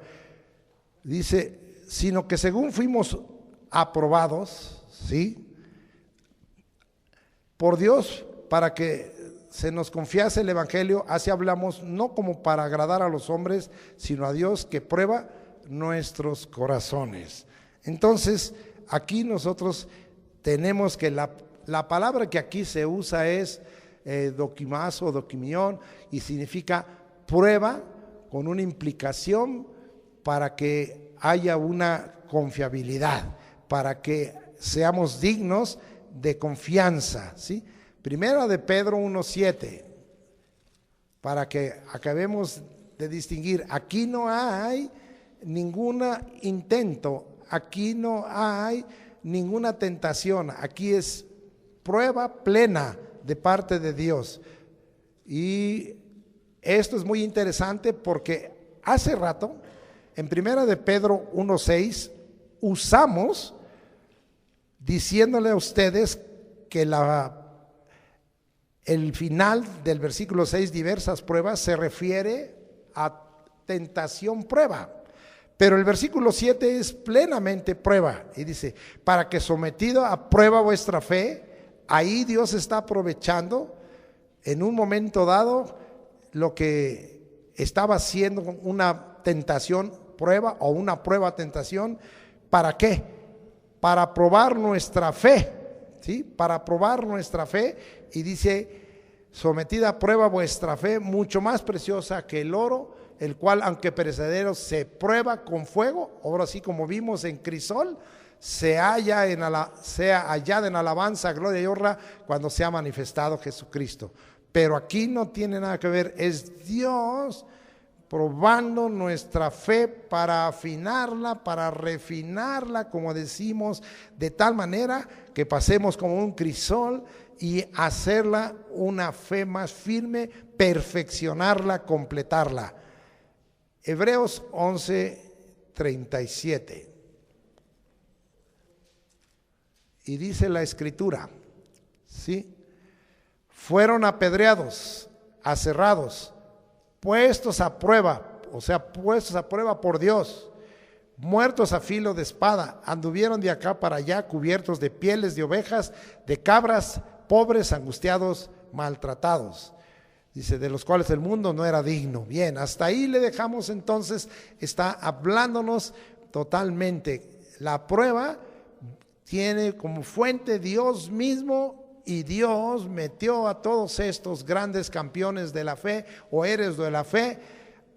A: Dice, sino que según fuimos aprobados, ¿sí?, por Dios para que se nos confiase el evangelio, así hablamos, no como para agradar a los hombres, sino a Dios que prueba nuestros corazones. Entonces, aquí nosotros tenemos que la palabra que aquí se usa es dokimás o dokimión, y significa prueba con una implicación para que haya una confiabilidad, para que seamos dignos de confianza, ¿sí? Primera de Pedro 1:7, para que acabemos de distinguir. Aquí no hay ningún intento, aquí no hay ninguna tentación, aquí es prueba plena de parte de Dios. Y esto es muy interesante porque hace rato, en Primera de Pedro 1:6, usamos diciéndole a ustedes que el final del versículo 6, diversas pruebas, se refiere a tentación prueba. Pero el versículo 7 es plenamente prueba. Y dice, para que sometido a prueba vuestra fe, ahí Dios está aprovechando en un momento dado lo que estaba haciendo una tentación prueba o una prueba tentación. ¿Para qué? Para probar nuestra fe, ¿sí? Para probar nuestra fe. Y dice, sometida a prueba vuestra fe, mucho más preciosa que el oro, el cual aunque perecedero se prueba con fuego, ahora sí como vimos en Crisol, sea hallada en alabanza, gloria y honra cuando sea manifestado Jesucristo. Pero aquí no tiene nada que ver, es Dios probando nuestra fe para afinarla, para refinarla, como decimos, de tal manera que pasemos como un crisol y hacerla una fe más firme, perfeccionarla, completarla. Hebreos 11:37. Y dice la escritura, ¿sí? Fueron apedreados, aserrados, puestos a prueba, o sea, puestos a prueba por Dios, muertos a filo de espada, anduvieron de acá para allá cubiertos de pieles de ovejas, de cabras, pobres, angustiados, maltratados. Dice, de los cuales el mundo no era digno. Bien, hasta ahí le dejamos. Entonces, está hablándonos totalmente. La prueba tiene como fuente Dios mismo, y Dios metió a todos estos grandes campeones de la fe o héroes de la fe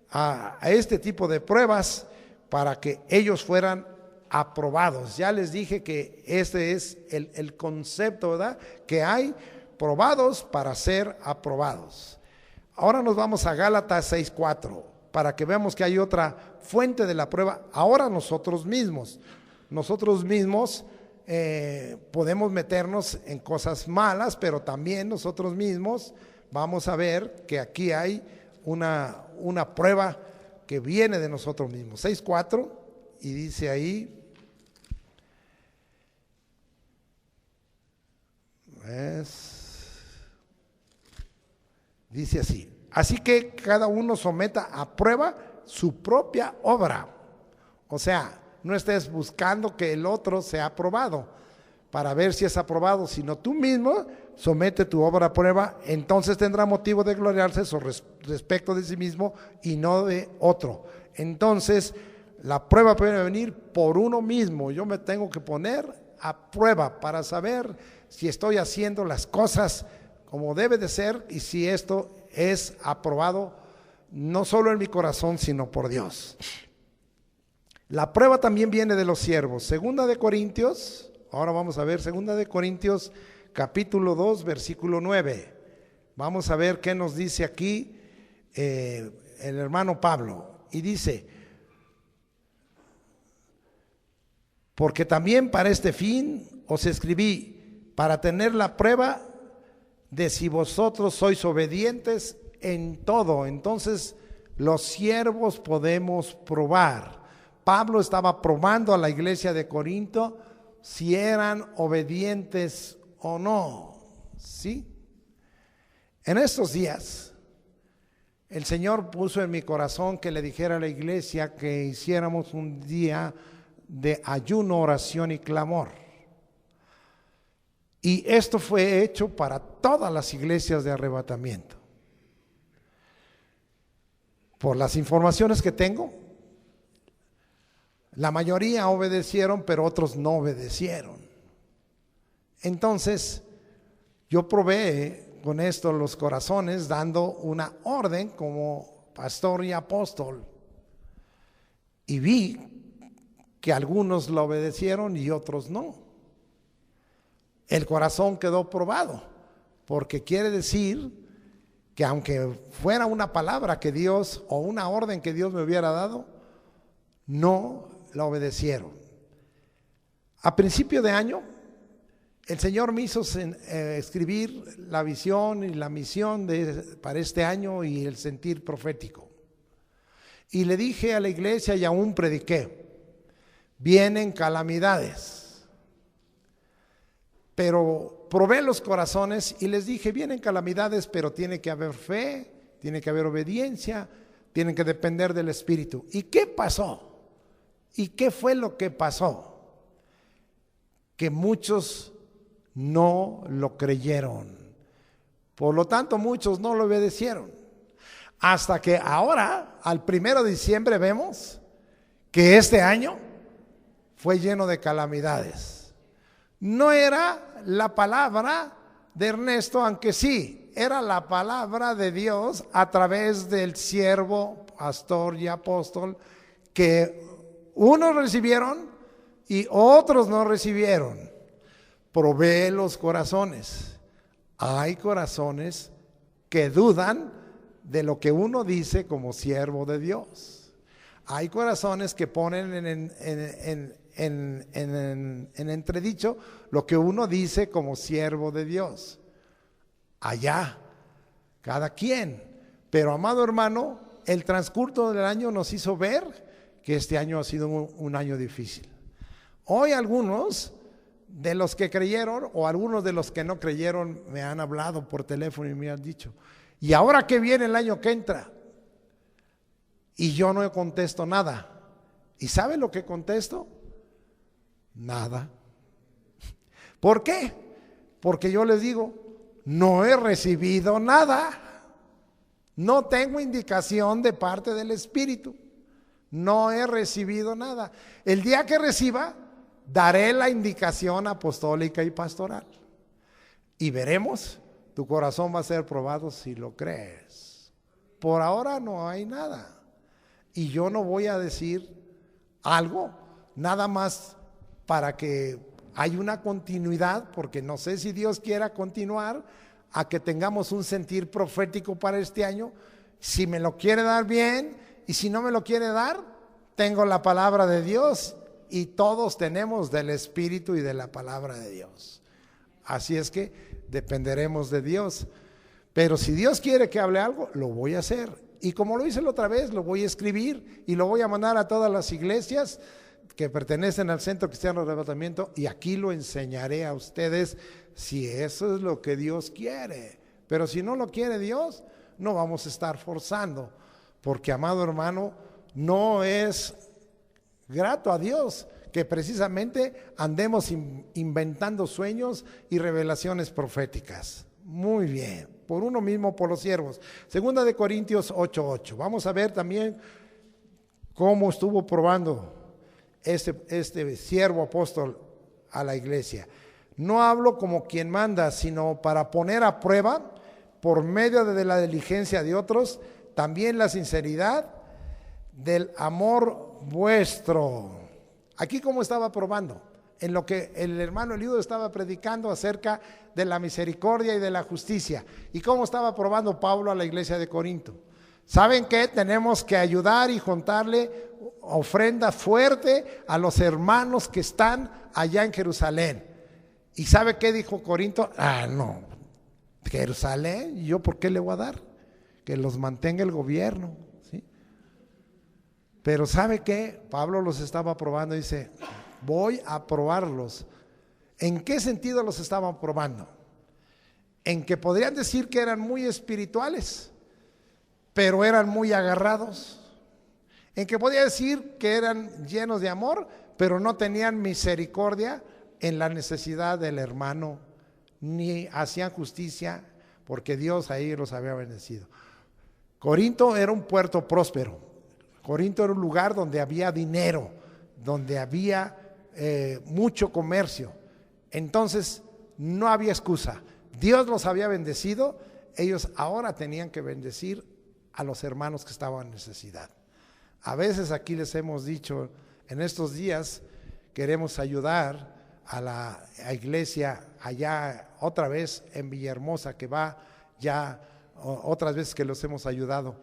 A: a este tipo de pruebas para que ellos fueran aprobados. Ya les dije que este es el concepto, ¿verdad? Que hay probados para ser aprobados. Ahora nos vamos a Gálatas 6:4 para que veamos que hay otra fuente de la prueba. Ahora nosotros mismos podemos meternos en cosas malas, pero también nosotros mismos vamos a ver que aquí hay una prueba que viene de nosotros mismos. 6:4, y dice ahí, dice así: así que cada uno someta a prueba su propia obra. O sea, no estés buscando que el otro sea aprobado para ver si es aprobado, sino tú mismo somete tu obra a prueba, entonces tendrá motivo de gloriarse respecto de sí mismo y no de otro. Entonces, la prueba puede venir por uno mismo. Yo me tengo que poner a prueba para saber si estoy haciendo las cosas como debe de ser y si esto es aprobado no solo en mi corazón, sino por Dios. La prueba también viene de los siervos. Segunda de Corintios, ahora vamos a ver, Segunda de Corintios, capítulo 2, versículo 9. Vamos a ver qué nos dice aquí el hermano Pablo. Y dice, porque también para este fin os escribí, para tener la prueba de si vosotros sois obedientes en todo. Entonces, los siervos podemos probar. Pablo estaba probando a la iglesia de Corinto si eran obedientes o no. ¿Sí? En estos días, el Señor puso en mi corazón que le dijera a la iglesia que hiciéramos un día de ayuno, oración y clamor. Y esto fue hecho para todas las iglesias de arrebatamiento. Por las informaciones que tengo, la mayoría obedecieron, pero otros no obedecieron. Entonces, yo probé con esto los corazones, dando una orden como pastor y apóstol. Y vi que algunos lo obedecieron y otros no. El corazón quedó probado, porque quiere decir que aunque fuera una palabra que Dios o una orden que Dios me hubiera dado, no la obedecieron. A principio de año, el Señor me hizo escribir la visión y la misión para este año y el sentir profético. Y le dije a la iglesia y aún prediqué, vienen calamidades. Pero probé los corazones y les dije, vienen calamidades, pero tiene que haber fe, tiene que haber obediencia, tienen que depender del Espíritu. ¿Y qué pasó? ¿Y qué fue lo que pasó? Que muchos no lo creyeron. Por lo tanto, muchos no lo obedecieron. Hasta que ahora, al 1 de diciembre, vemos que este año fue lleno de calamidades. No era la palabra de Ernesto, aunque sí, era la palabra de Dios a través del siervo, pastor y apóstol, que unos recibieron y otros no recibieron. Probé los corazones. Hay corazones que dudan de lo que uno dice como siervo de Dios. Hay corazones que ponen en entredicho lo que uno dice como siervo de Dios. Allá, cada quien. Pero amado hermano, el transcurso del año nos hizo ver que este año ha sido un año difícil. Hoy algunos de los que creyeron o algunos de los que no creyeron me han hablado por teléfono y me han dicho, ¿y ahora qué viene el año que entra? Y yo no contesto nada. ¿Y sabe lo que contesto? Nada. ¿Por qué? Porque yo les digo, no he recibido nada. No tengo indicación de parte del Espíritu. No he recibido nada. El día que reciba, daré la indicación apostólica y pastoral. Y veremos, tu corazón va a ser probado si lo crees. Por ahora no hay nada. Y yo no voy a decir algo, nada más para que haya una continuidad, porque no sé si Dios quiera continuar a que tengamos un sentir profético para este año. Si me lo quiere dar bien, y si no me lo quiere dar, tengo la palabra de Dios y todos tenemos del Espíritu y de la palabra de Dios. Así es que dependeremos de Dios. Pero si Dios quiere que hable algo, lo voy a hacer. Y como lo hice la otra vez, lo voy a escribir y lo voy a mandar a todas las iglesias que pertenecen al Centro Cristiano de Arrebatamiento, y aquí lo enseñaré a ustedes si eso es lo que Dios quiere. Pero si no lo quiere Dios, no vamos a estar forzando, porque amado hermano, no es grato a Dios que precisamente andemos inventando sueños y revelaciones proféticas. Muy bien, por uno mismo, por los siervos. Segunda de Corintios 8:8. Vamos a ver también cómo estuvo probando este siervo apóstol a la iglesia. No hablo como quien manda, sino para poner a prueba, por medio de la diligencia de otros, también la sinceridad del amor vuestro. Aquí cómo estaba probando, en lo que el hermano Eliudo estaba predicando acerca de la misericordia y de la justicia, y cómo estaba probando Pablo a la iglesia de Corinto. ¿Saben qué? Tenemos que ayudar y juntarle ofrenda fuerte a los hermanos que están allá en Jerusalén. ¿Y sabe qué dijo Corinto? No, Jerusalén, ¿yo por qué le voy a dar? Que los mantenga el gobierno, ¿sí? Pero ¿sabe qué? Pablo los estaba probando, dice, voy a probarlos. ¿En qué sentido los estaban probando? En que podrían decir que eran muy espirituales, pero eran muy agarrados. En que podía decir que eran llenos de amor, pero no tenían misericordia en la necesidad del hermano, ni hacían justicia, porque Dios ahí los había bendecido. Corinto era un puerto próspero. Corinto era un lugar donde había dinero, donde había mucho comercio. Entonces no había excusa. Dios los había bendecido, ellos ahora tenían que bendecir a los hermanos que estaban en necesidad. A veces aquí les hemos dicho, en estos días queremos ayudar a la iglesia allá otra vez en Villahermosa, que va ya otras veces que los hemos ayudado,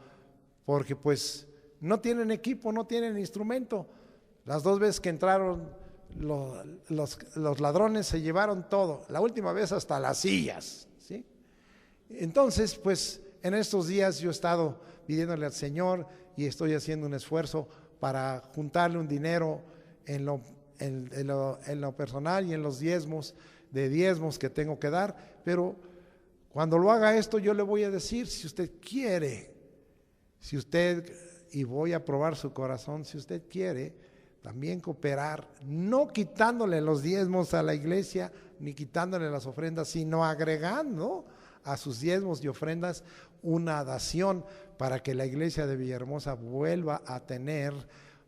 A: porque pues no tienen equipo, no tienen instrumento. Las 2 veces que entraron los ladrones se llevaron todo, la última vez hasta las sillas, ¿sí? Entonces pues en estos días yo he estado pidiéndole al Señor y estoy haciendo un esfuerzo para juntarle un dinero en lo personal y en los diezmos que tengo que dar. Pero cuando lo haga esto, yo le voy a decir, si usted quiere, y voy a probar su corazón, si usted quiere también cooperar, no quitándole los diezmos a la iglesia, ni quitándole las ofrendas, sino agregando a sus diezmos y ofrendas una dación para que la iglesia de Villahermosa vuelva a tener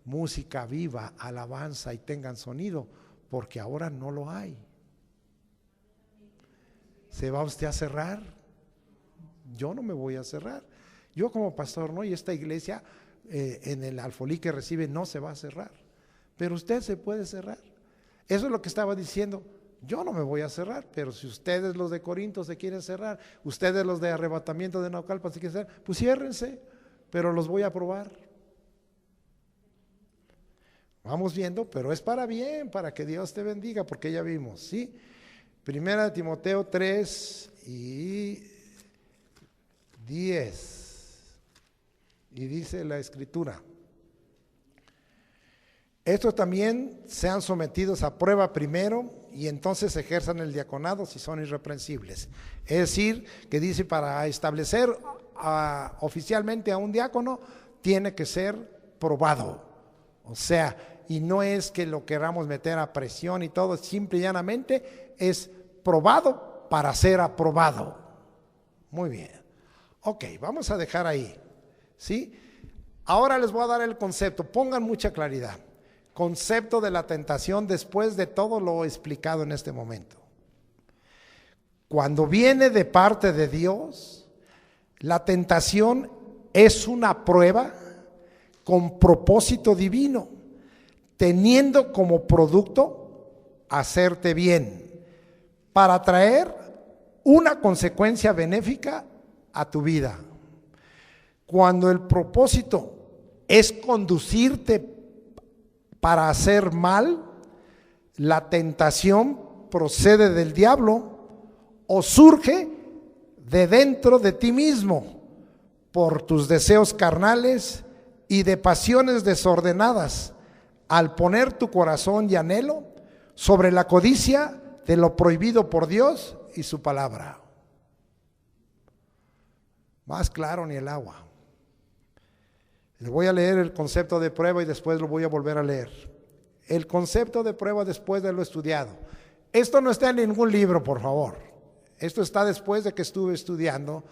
A: música viva, alabanza y tengan sonido, porque ahora no lo hay. ¿Se va usted a cerrar? Yo no me voy a cerrar. Yo como pastor no, y esta iglesia en el alfolí que recibe no se va a cerrar, pero usted se puede cerrar. Eso es lo que estaba diciendo. Yo no me voy a cerrar, pero si ustedes los de Corinto se quieren cerrar, ustedes los de Arrebatamiento de Naucalpan se quieren cerrar, pues ciérrense, pero los voy a probar. Vamos viendo, pero es para bien, para que Dios te bendiga, porque ya vimos, ¿sí? Primera de Timoteo 3 y 10, y dice la Escritura: estos también sean sometidos a prueba primero, y entonces ejerzan el diaconado si son irreprensibles. Es decir, que dice, para establecer oficialmente a un diácono, tiene que ser probado. O sea, y no es que lo queramos meter a presión y todo, simple y llanamente es probado para ser aprobado. Muy bien. Ok, vamos a dejar ahí, ¿sí? Ahora les voy a dar el concepto, pongan mucha claridad. Concepto de la tentación después de todo lo explicado en este momento. Cuando viene de parte de Dios, la tentación es una prueba con propósito divino, teniendo como producto hacerte bien, para traer una consecuencia benéfica a tu vida. Cuando el propósito es conducirte para hacer mal, la tentación procede del diablo o surge de dentro de ti mismo por tus deseos carnales y de pasiones desordenadas, al poner tu corazón y anhelo sobre la codicia de lo prohibido por Dios y su palabra. Más claro ni el agua. Le voy a leer el concepto de prueba y después lo voy a volver a leer. El concepto de prueba después de lo estudiado. Esto no está en ningún libro, por favor. Esto está después de que estuve estudiando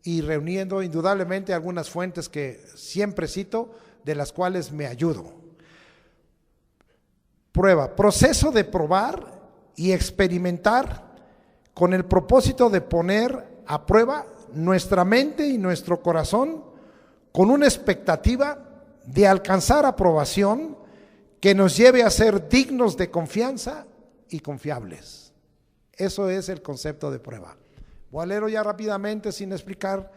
A: y reuniendo indudablemente algunas fuentes que siempre cito, de las cuales me ayudo. Prueba, proceso de probar y experimentar con el propósito de poner a prueba nuestra mente y nuestro corazón, con una expectativa de alcanzar aprobación que nos lleve a ser dignos de confianza y confiables. Eso es el concepto de prueba. Voy a leerlo ya rápidamente sin explicar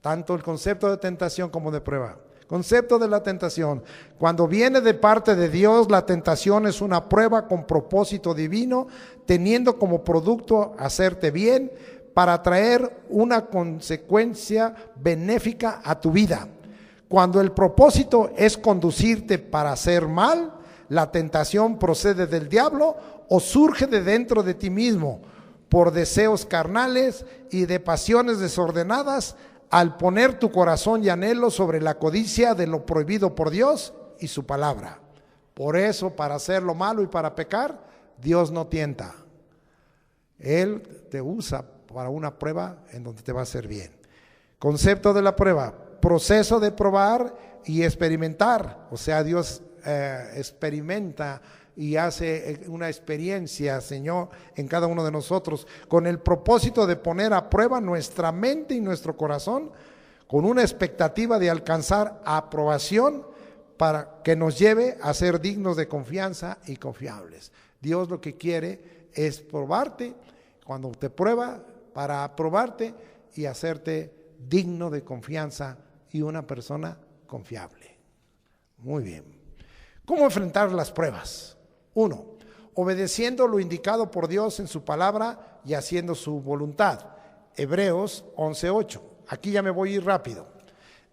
A: tanto el concepto de tentación como de prueba. Concepto de la tentación: cuando viene de parte de Dios, la tentación es una prueba con propósito divino, teniendo como producto hacerte bien, para traer una consecuencia benéfica a tu vida. Cuando el propósito es conducirte para hacer mal, la tentación procede del diablo o surge de dentro de ti mismo, por deseos carnales y de pasiones desordenadas, al poner tu corazón y anhelo sobre la codicia de lo prohibido por Dios y su palabra. Por eso, para hacer lo malo y para pecar, Dios no tienta. Él te usa para una prueba en donde te va a hacer bien. Concepto de la prueba: proceso de probar y experimentar. O sea, Dios experimenta y hace una experiencia, Señor, en cada uno de nosotros, con el propósito de poner a prueba nuestra mente y nuestro corazón, con una expectativa de alcanzar aprobación para que nos lleve a ser dignos de confianza y confiables. Dios lo que quiere es probarte, cuando te prueba, para aprobarte y hacerte digno de confianza y una persona confiable. Muy bien. ¿Cómo enfrentar las pruebas? 1. Obedeciendo lo indicado por Dios en su palabra y haciendo su voluntad. Hebreos 11:8. Aquí ya me voy a ir rápido.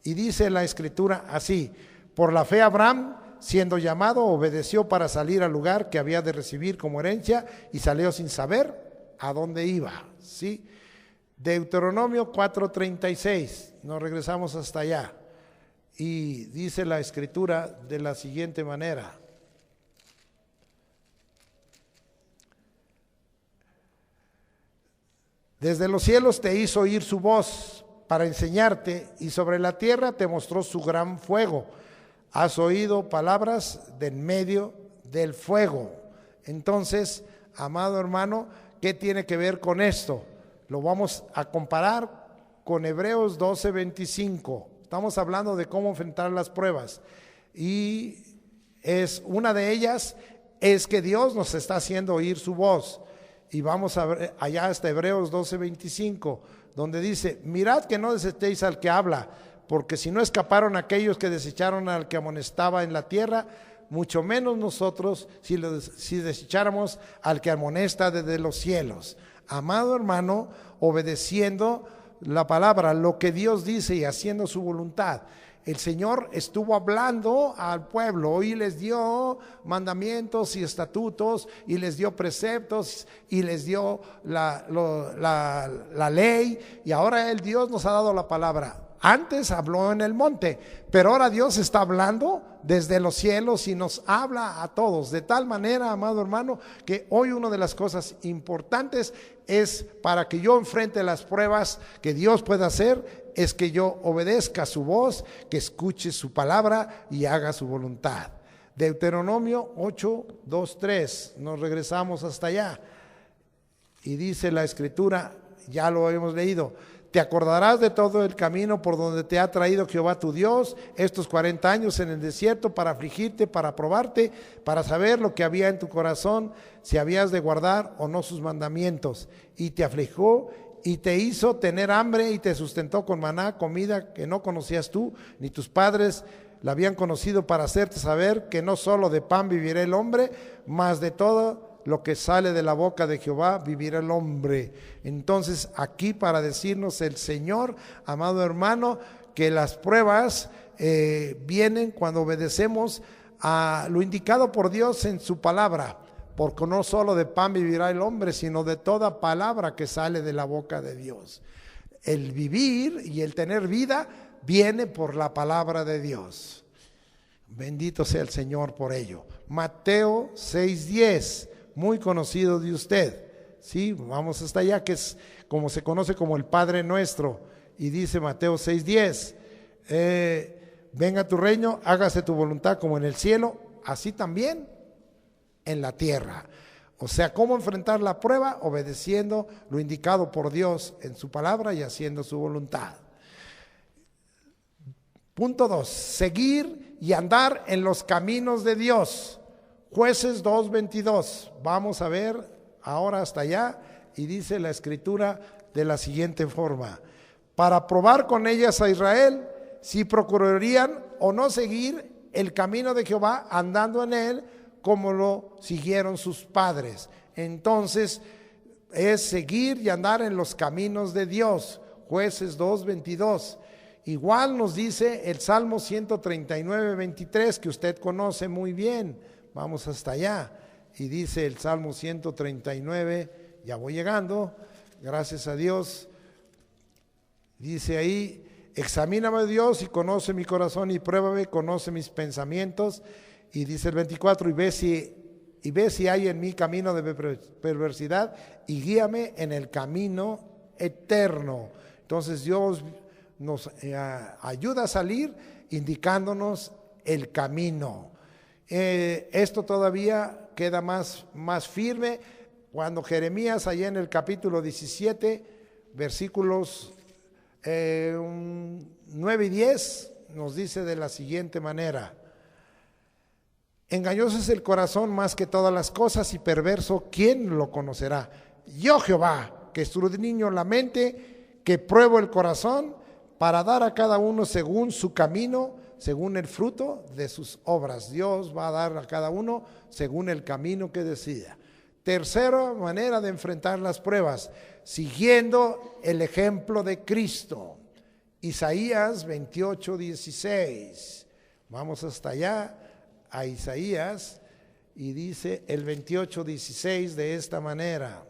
A: Y dice la escritura así: por la fe Abraham, siendo llamado, obedeció para salir al lugar que había de recibir como herencia y salió sin saber a dónde iba. ¿Sí? Deuteronomio 4:36. Nos regresamos hasta allá. Y dice la escritura de la siguiente manera: desde los cielos te hizo oír su voz para enseñarte, y sobre la tierra te mostró su gran fuego. Has oído palabras de en medio del fuego. Entonces, amado hermano, ¿qué tiene que ver con esto? Lo vamos a comparar con Hebreos 12:25. Estamos hablando de cómo enfrentar las pruebas. Y una de ellas es que Dios nos está haciendo oír su voz. Y vamos a ver allá hasta Hebreos 12:25, donde dice: mirad que no desechéis al que habla, porque si no escaparon aquellos que desecharon al que amonestaba en la tierra, mucho menos nosotros si desecháramos al que amonesta desde los cielos. Amado hermano, obedeciendo la palabra, lo que Dios dice y haciendo su voluntad. El Señor estuvo hablando al pueblo y les dio mandamientos y estatutos y les dio preceptos y les dio la ley, y ahora el Dios nos ha dado la palabra. Antes habló en el monte, pero ahora Dios está hablando desde los cielos y nos habla a todos. De tal manera, amado hermano, que hoy una de las cosas importantes es, para que yo enfrente las pruebas que Dios puede hacer, es que yo obedezca su voz, que escuche su palabra y haga su voluntad. Deuteronomio 8:2-3, nos regresamos hasta allá. Y dice la escritura, ya lo hemos leído: te acordarás de todo el camino por donde te ha traído Jehová tu Dios estos 40 años en el desierto, para afligirte, para probarte, para saber lo que había en tu corazón, si habías de guardar o no sus mandamientos. Y te afligió y te hizo tener hambre y te sustentó con maná, comida que no conocías tú, ni tus padres la habían conocido, para hacerte saber que no solo de pan vivirá el hombre, mas de todo lo que sale de la boca de Jehová vivirá el hombre. Entonces, aquí para decirnos el Señor, amado hermano, que las pruebas vienen cuando obedecemos a lo indicado por Dios en su palabra, porque no solo de pan vivirá el hombre, sino de toda palabra que sale de la boca de Dios. El vivir y el tener vida viene por la palabra de Dios. Bendito sea el Señor por ello. Mateo 6:10, muy conocido de usted. Sí, vamos hasta allá, que es como se conoce como el Padre Nuestro. Y dice Mateo 6:10, venga tu reino, hágase tu voluntad como en el cielo, así también en la tierra. O sea, ¿cómo enfrentar la prueba? Obedeciendo lo indicado por Dios en su palabra y haciendo su voluntad. Punto 2, seguir y andar en los caminos de Dios. Jueces 2:22. Vamos a ver ahora hasta allá, y dice la escritura de la siguiente forma: para probar con ellas a Israel si procurarían o no seguir el camino de Jehová, andando en él como lo siguieron sus padres. Entonces es seguir y andar en los caminos de Dios. Jueces 2:22. Igual nos dice el Salmo 139, 23, que usted conoce muy bien. Vamos hasta allá. Y dice el Salmo 139, ya voy llegando, gracias a Dios. Dice ahí, examíname Dios y conoce mi corazón y pruébame, conoce mis pensamientos. Y dice el 24, y ve si hay en mí camino de perversidad y guíame en el camino eterno. Entonces Dios nos ayuda a salir indicándonos el camino. Esto todavía queda más firme cuando Jeremías, allá en el capítulo 17, versículos 9 y 10, nos dice de la siguiente manera: engañoso es el corazón más que todas las cosas y perverso, ¿quién lo conocerá? Yo, Jehová, que escudriño la mente, que pruebo el corazón, para dar a cada uno según su camino, según el fruto de sus obras. Dios va a dar a cada uno según el camino que decida. Tercera manera de enfrentar las pruebas, siguiendo el ejemplo de Cristo. Isaías 28, 16. Vamos hasta allá, a Isaías, y dice el 28, 16 de esta manera: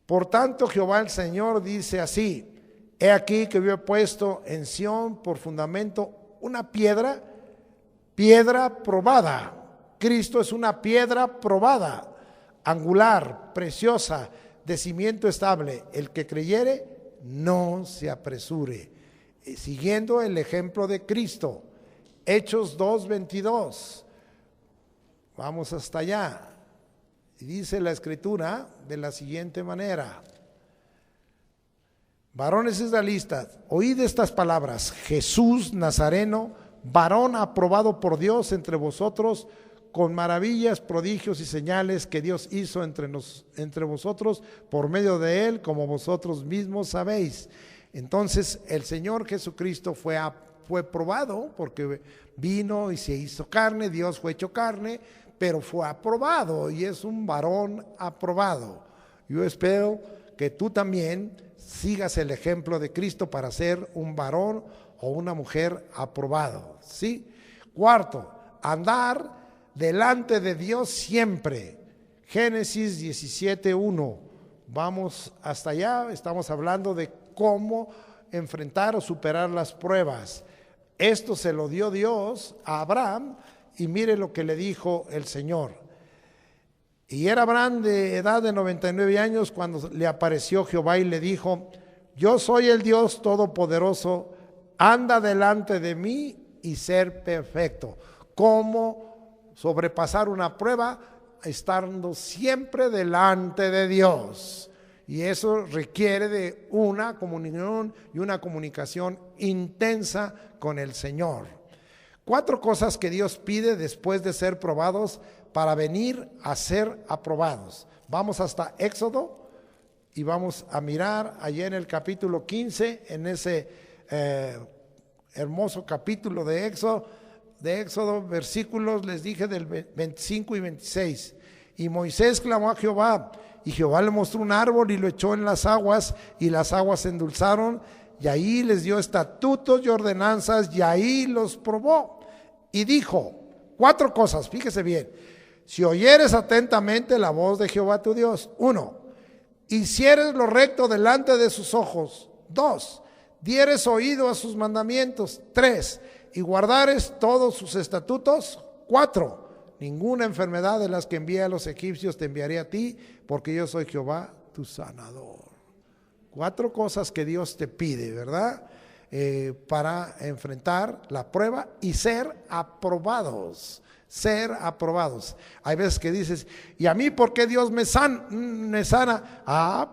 A: por tanto, Jehová el Señor dice así: he aquí que yo he puesto en Sión por fundamento una piedra probada. Cristo es una piedra probada, angular, preciosa, de cimiento estable. El que creyere, no se apresure. Siguiendo el ejemplo de Cristo. Hechos 2:22. Vamos hasta allá. Y dice la Escritura de la siguiente manera: varones israelitas, oíd estas palabras: Jesús Nazareno, varón aprobado por Dios entre vosotros, con maravillas, prodigios y señales que Dios hizo entre vosotros por medio de él, como vosotros mismos sabéis. Entonces el Señor Jesucristo fue probado, porque vino y se hizo carne, Dios fue hecho carne, pero fue aprobado y es un varón aprobado. Yo espero que tú también sigas el ejemplo de Cristo para ser un varón o una mujer aprobado, ¿sí? Cuarto, andar delante de Dios siempre. Génesis 17:1. Vamos hasta allá, estamos hablando de cómo enfrentar o superar las pruebas. Esto se lo dio Dios a Abraham y mire lo que le dijo el Señor. Y era Abraham de edad de 99 años cuando le apareció Jehová y le dijo: yo soy el Dios todopoderoso, anda delante de mí y ser perfecto. ¿Cómo sobrepasar una prueba? Estando siempre delante de Dios. Y eso requiere de una comunión y una comunicación intensa con el Señor. 4 cosas que Dios pide después de ser probados para venir a ser aprobados. Vamos hasta Éxodo y vamos a mirar allá en el capítulo 15, en ese hermoso capítulo de Éxodo, versículos, les dije, del 25 y 26. Y Moisés clamó a Jehová, y Jehová le mostró un árbol y lo echó en las aguas, y las aguas se endulzaron, y ahí les dio estatutos y ordenanzas, y ahí los probó. Y dijo 4 cosas, fíjese bien: si oyeres atentamente la voz de Jehová tu Dios, 1, hicieres lo recto delante de sus ojos, 2, dieres oído a sus mandamientos, 3, y guardares todos sus estatutos, 4, ninguna enfermedad de las que envié a los egipcios te enviaré a ti, porque yo soy Jehová tu sanador. 4 cosas que Dios te pide, ¿verdad? Para enfrentar la prueba y ser aprobados. Ser aprobados. Hay veces que dices: ¿y a mí por qué Dios me sana?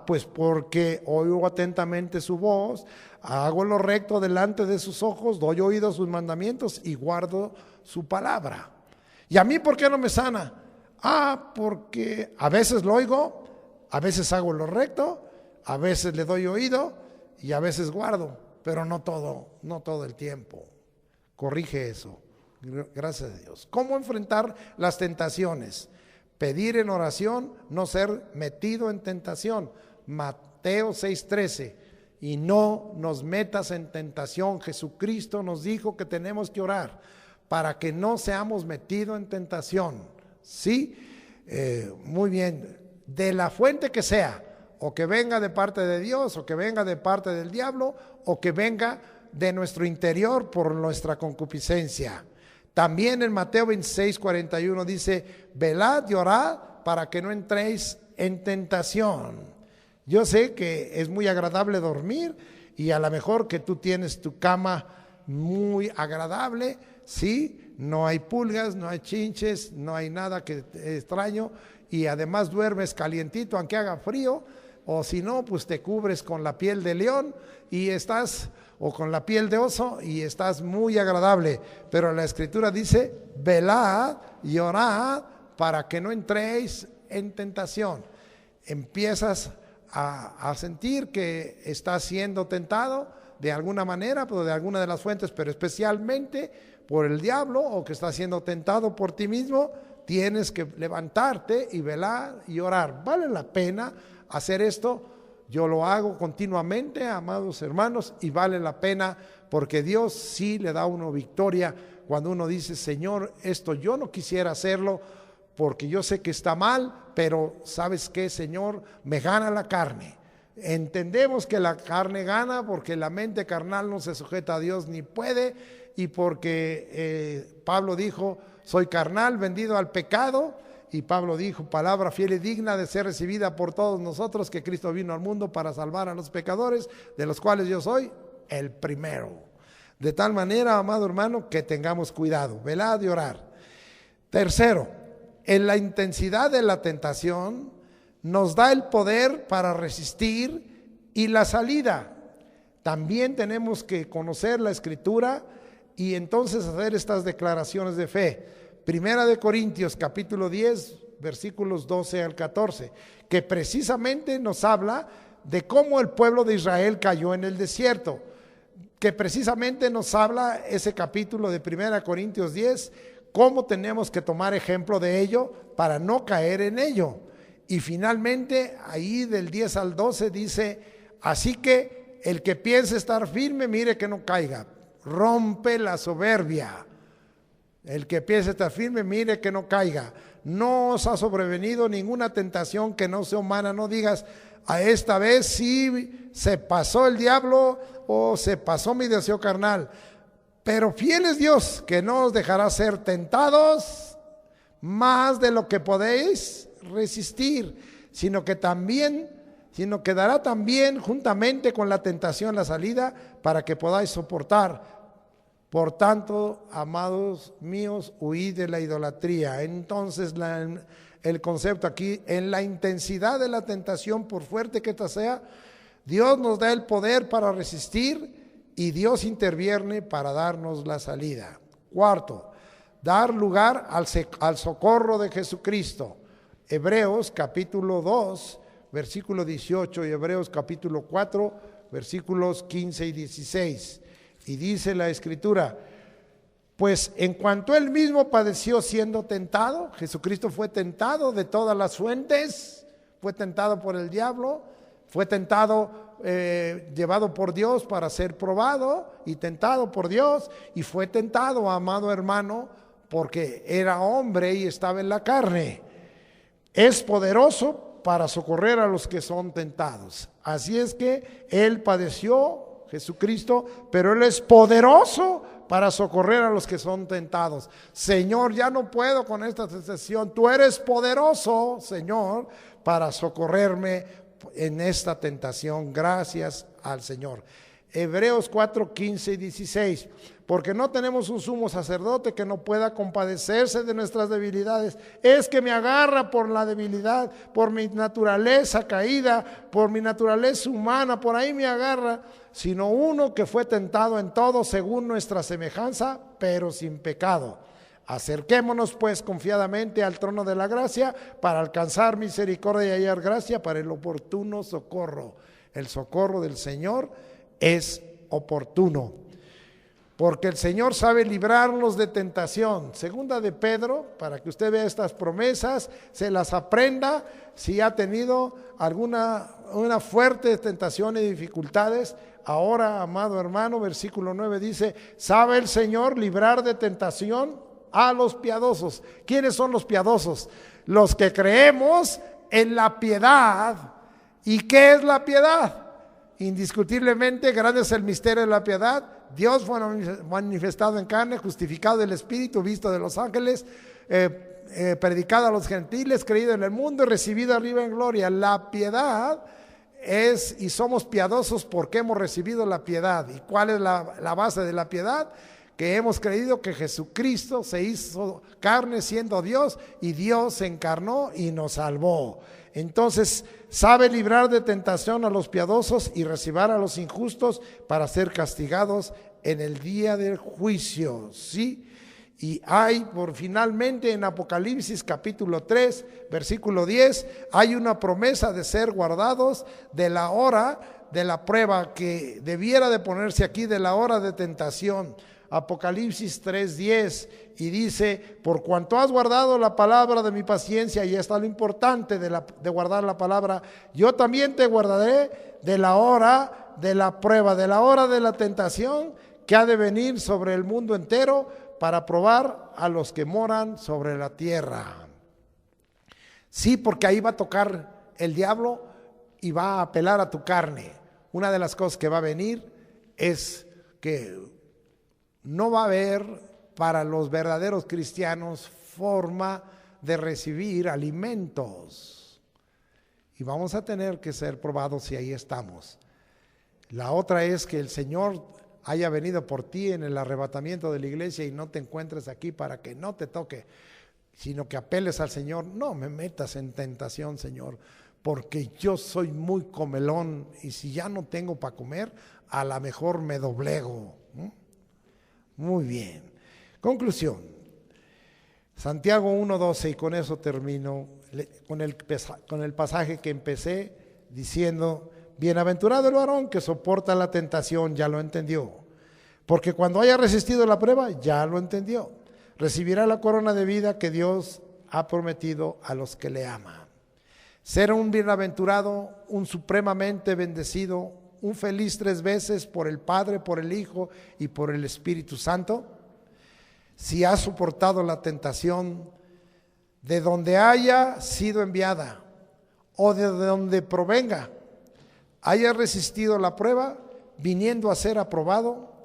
A: Pues porque oigo atentamente su voz, hago lo recto delante de sus ojos, doy oído a sus mandamientos y guardo su palabra. ¿Y a mí por qué no me sana? Porque a veces lo oigo, a veces hago lo recto, a veces le doy oído y a veces guardo, pero no todo el tiempo. Corrige eso. Gracias a Dios. ¿Cómo enfrentar las tentaciones? Pedir en oración, no ser metido en tentación. Mateo 6:13. y no nos metas en tentación. Jesucristo nos dijo que tenemos que orar para que no seamos metidos en tentación. ¿Sí? Muy bien, de la fuente que sea, o que venga de parte de Dios, o que venga de parte del diablo, o que venga de nuestro interior por nuestra concupiscencia. También en Mateo 26:41 dice: velad y orad para que no entréis en tentación. Yo sé que es muy agradable dormir, y a lo mejor que tú tienes tu cama muy agradable, ¿sí? No hay pulgas, no hay chinches, no hay nada que extraño, y además duermes calientito aunque haga frío, o si no, pues te cubres con la piel de león y estás, o con la piel de oso, y estás muy agradable. Pero la Escritura dice: velad y orad para que no entréis en tentación. Empiezas a sentir que estás siendo tentado de alguna manera, pero de alguna de las fuentes, pero especialmente por el diablo, o que estás siendo tentado por ti mismo. Tienes que levantarte y velar y orar. Vale la pena hacer esto. Yo lo hago continuamente, amados hermanos, y vale la pena, porque Dios sí le da a uno victoria cuando uno dice: Señor, esto yo no quisiera hacerlo porque yo sé que está mal, pero ¿sabes qué, Señor? Me gana la carne. Entendemos que la carne gana porque la mente carnal no se sujeta a Dios ni puede, y porque Pablo dijo: soy carnal, vendido al pecado. Y Pablo dijo: palabra fiel y digna de ser recibida por todos nosotros, que Cristo vino al mundo para salvar a los pecadores, de los cuales yo soy el primero. De tal manera, amado hermano, que tengamos cuidado, velad y orar. Tercero, en la intensidad de la tentación nos da el poder para resistir y la salida. También tenemos que conocer la Escritura y entonces hacer estas declaraciones de fe. Primera de Corintios capítulo 10 versículos 12 al 14, que precisamente nos habla de cómo el pueblo de Israel cayó en el desierto, que precisamente nos habla ese capítulo de Primera Corintios 10, cómo tenemos que tomar ejemplo de ello para no caer en ello. Y finalmente ahí del 10 al 12 dice: así que el que piense estar firme, mire que no caiga. Rompe la soberbia. El que piense estar firme, mire que no caiga. No os ha sobrevenido ninguna tentación que no sea humana. No digas: a esta vez sí se pasó el diablo o se pasó mi deseo carnal. Pero fiel es Dios, que no os dejará ser tentados más de lo que podéis resistir, sino que dará también juntamente con la tentación la salida, para que podáis soportar. Por tanto, amados míos, huid de la idolatría. Entonces el concepto aquí: en la intensidad de la tentación, por fuerte que ésta sea, Dios nos da el poder para resistir, y Dios interviene para darnos la salida. Cuarto, dar lugar al socorro de Jesucristo. Hebreos capítulo 2, versículo 18, y Hebreos capítulo 4, versículos 15 y 16. Y dice la Escritura: pues en cuanto él mismo padeció siendo tentado, Jesucristo fue tentado de todas las fuentes, fue tentado por el diablo, fue tentado, llevado por Dios para ser probado, y tentado por Dios, y fue tentado, amado hermano, porque era hombre y estaba en la carne. Es poderoso para socorrer a los que son tentados. Así es que él padeció, Jesucristo, pero él es poderoso para socorrer a los que son tentados. Señor, ya no puedo con esta tentación. Tú eres poderoso, Señor, para socorrerme en esta tentación. Gracias al Señor. Hebreos 4, 15 y 16. Porque no tenemos un sumo sacerdote que no pueda compadecerse de nuestras debilidades. Es que me agarra por la debilidad, por mi naturaleza caída, por mi naturaleza humana, por ahí me agarra. Sino uno que fue tentado en todo según nuestra semejanza, pero sin pecado. Acerquémonos pues confiadamente al trono de la gracia para alcanzar misericordia y hallar gracia para el oportuno socorro. El socorro del Señor es oportuno. porque el Señor sabe librarnos de tentación. Segunda de Pedro, para que usted vea estas promesas, se las aprenda, si ha tenido una fuerte tentación y dificultades. Ahora, amado hermano, versículo 9 dice, sabe el Señor librar de tentación a los piadosos. ¿Quiénes son los piadosos? Los que creemos en la piedad. ¿Y qué es la piedad? Indiscutiblemente, grande es el misterio de la piedad. Dios fue manifestado en carne, justificado del Espíritu, visto de los ángeles, predicado a los gentiles, creído en el mundo y recibido arriba en gloria. La piedad es, y somos piadosos porque hemos recibido la piedad. ¿Y cuál es la base de la piedad? Que hemos creído que Jesucristo se hizo carne siendo Dios, y Dios se encarnó y nos salvó. Entonces sabe librar de tentación a los piadosos y recibir a los injustos para ser castigados en el día del juicio. ¿Sí? Y hay finalmente en Apocalipsis capítulo 3 versículo 10 hay una promesa de ser guardados de la hora de la prueba, que debiera de ponerse aquí, de la hora de tentación. Apocalipsis 3:10, y dice, por cuanto has guardado la palabra de mi paciencia, y está lo importante de guardar la palabra, yo también te guardaré de la hora de la prueba, de la hora de la tentación que ha de venir sobre el mundo entero para probar a los que moran sobre la tierra. Sí, porque ahí va a tocar el diablo y va a apelar a tu carne. Una de las cosas que va a venir es que no va a haber para los verdaderos cristianos forma de recibir alimentos. Y vamos a tener que ser probados, y ahí estamos. La otra es que el Señor haya venido por ti en el arrebatamiento de la iglesia y no te encuentres aquí para que no te toque, sino que apeles al Señor. No me metas en tentación, Señor, porque yo soy muy comelón, y si ya no tengo para comer, a lo mejor me doblego. Muy bien. Conclusión. Santiago 1:12, y con eso termino, con el pasaje que empecé diciendo, bienaventurado el varón que soporta la tentación, ya lo entendió. Porque cuando haya resistido la prueba, ya lo entendió. Recibirá la corona de vida que Dios ha prometido a los que le aman. Ser un bienaventurado, un supremamente bendecido, un feliz 3 veces por el Padre, por el Hijo y por el Espíritu Santo. Si ha soportado la tentación de donde haya sido enviada o de donde provenga, haya resistido la prueba, viniendo a ser aprobado,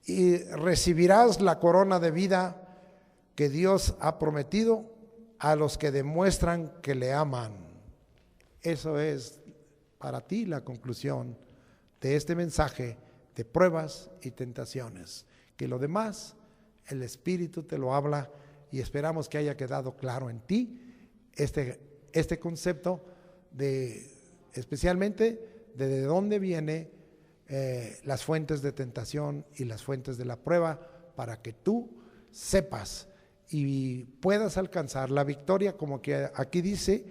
A: y recibirás la corona de vida que Dios ha prometido a los que demuestran que le aman. Eso es para ti la conclusión de este mensaje de pruebas y tentaciones. Que lo demás, el Espíritu te lo habla, y esperamos que haya quedado claro en ti este concepto de, especialmente, de dónde viene las fuentes de tentación y las fuentes de la prueba, para que tú sepas y puedas alcanzar la victoria, como que aquí dice,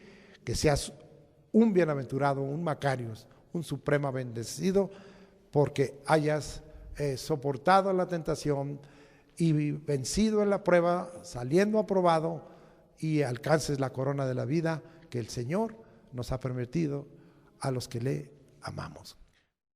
A: que seas un bienaventurado, un Macarios, un supremo bendecido, porque hayas soportado la tentación y vencido en la prueba, saliendo aprobado, y alcances la corona de la vida que el Señor nos ha prometido a los que le amamos.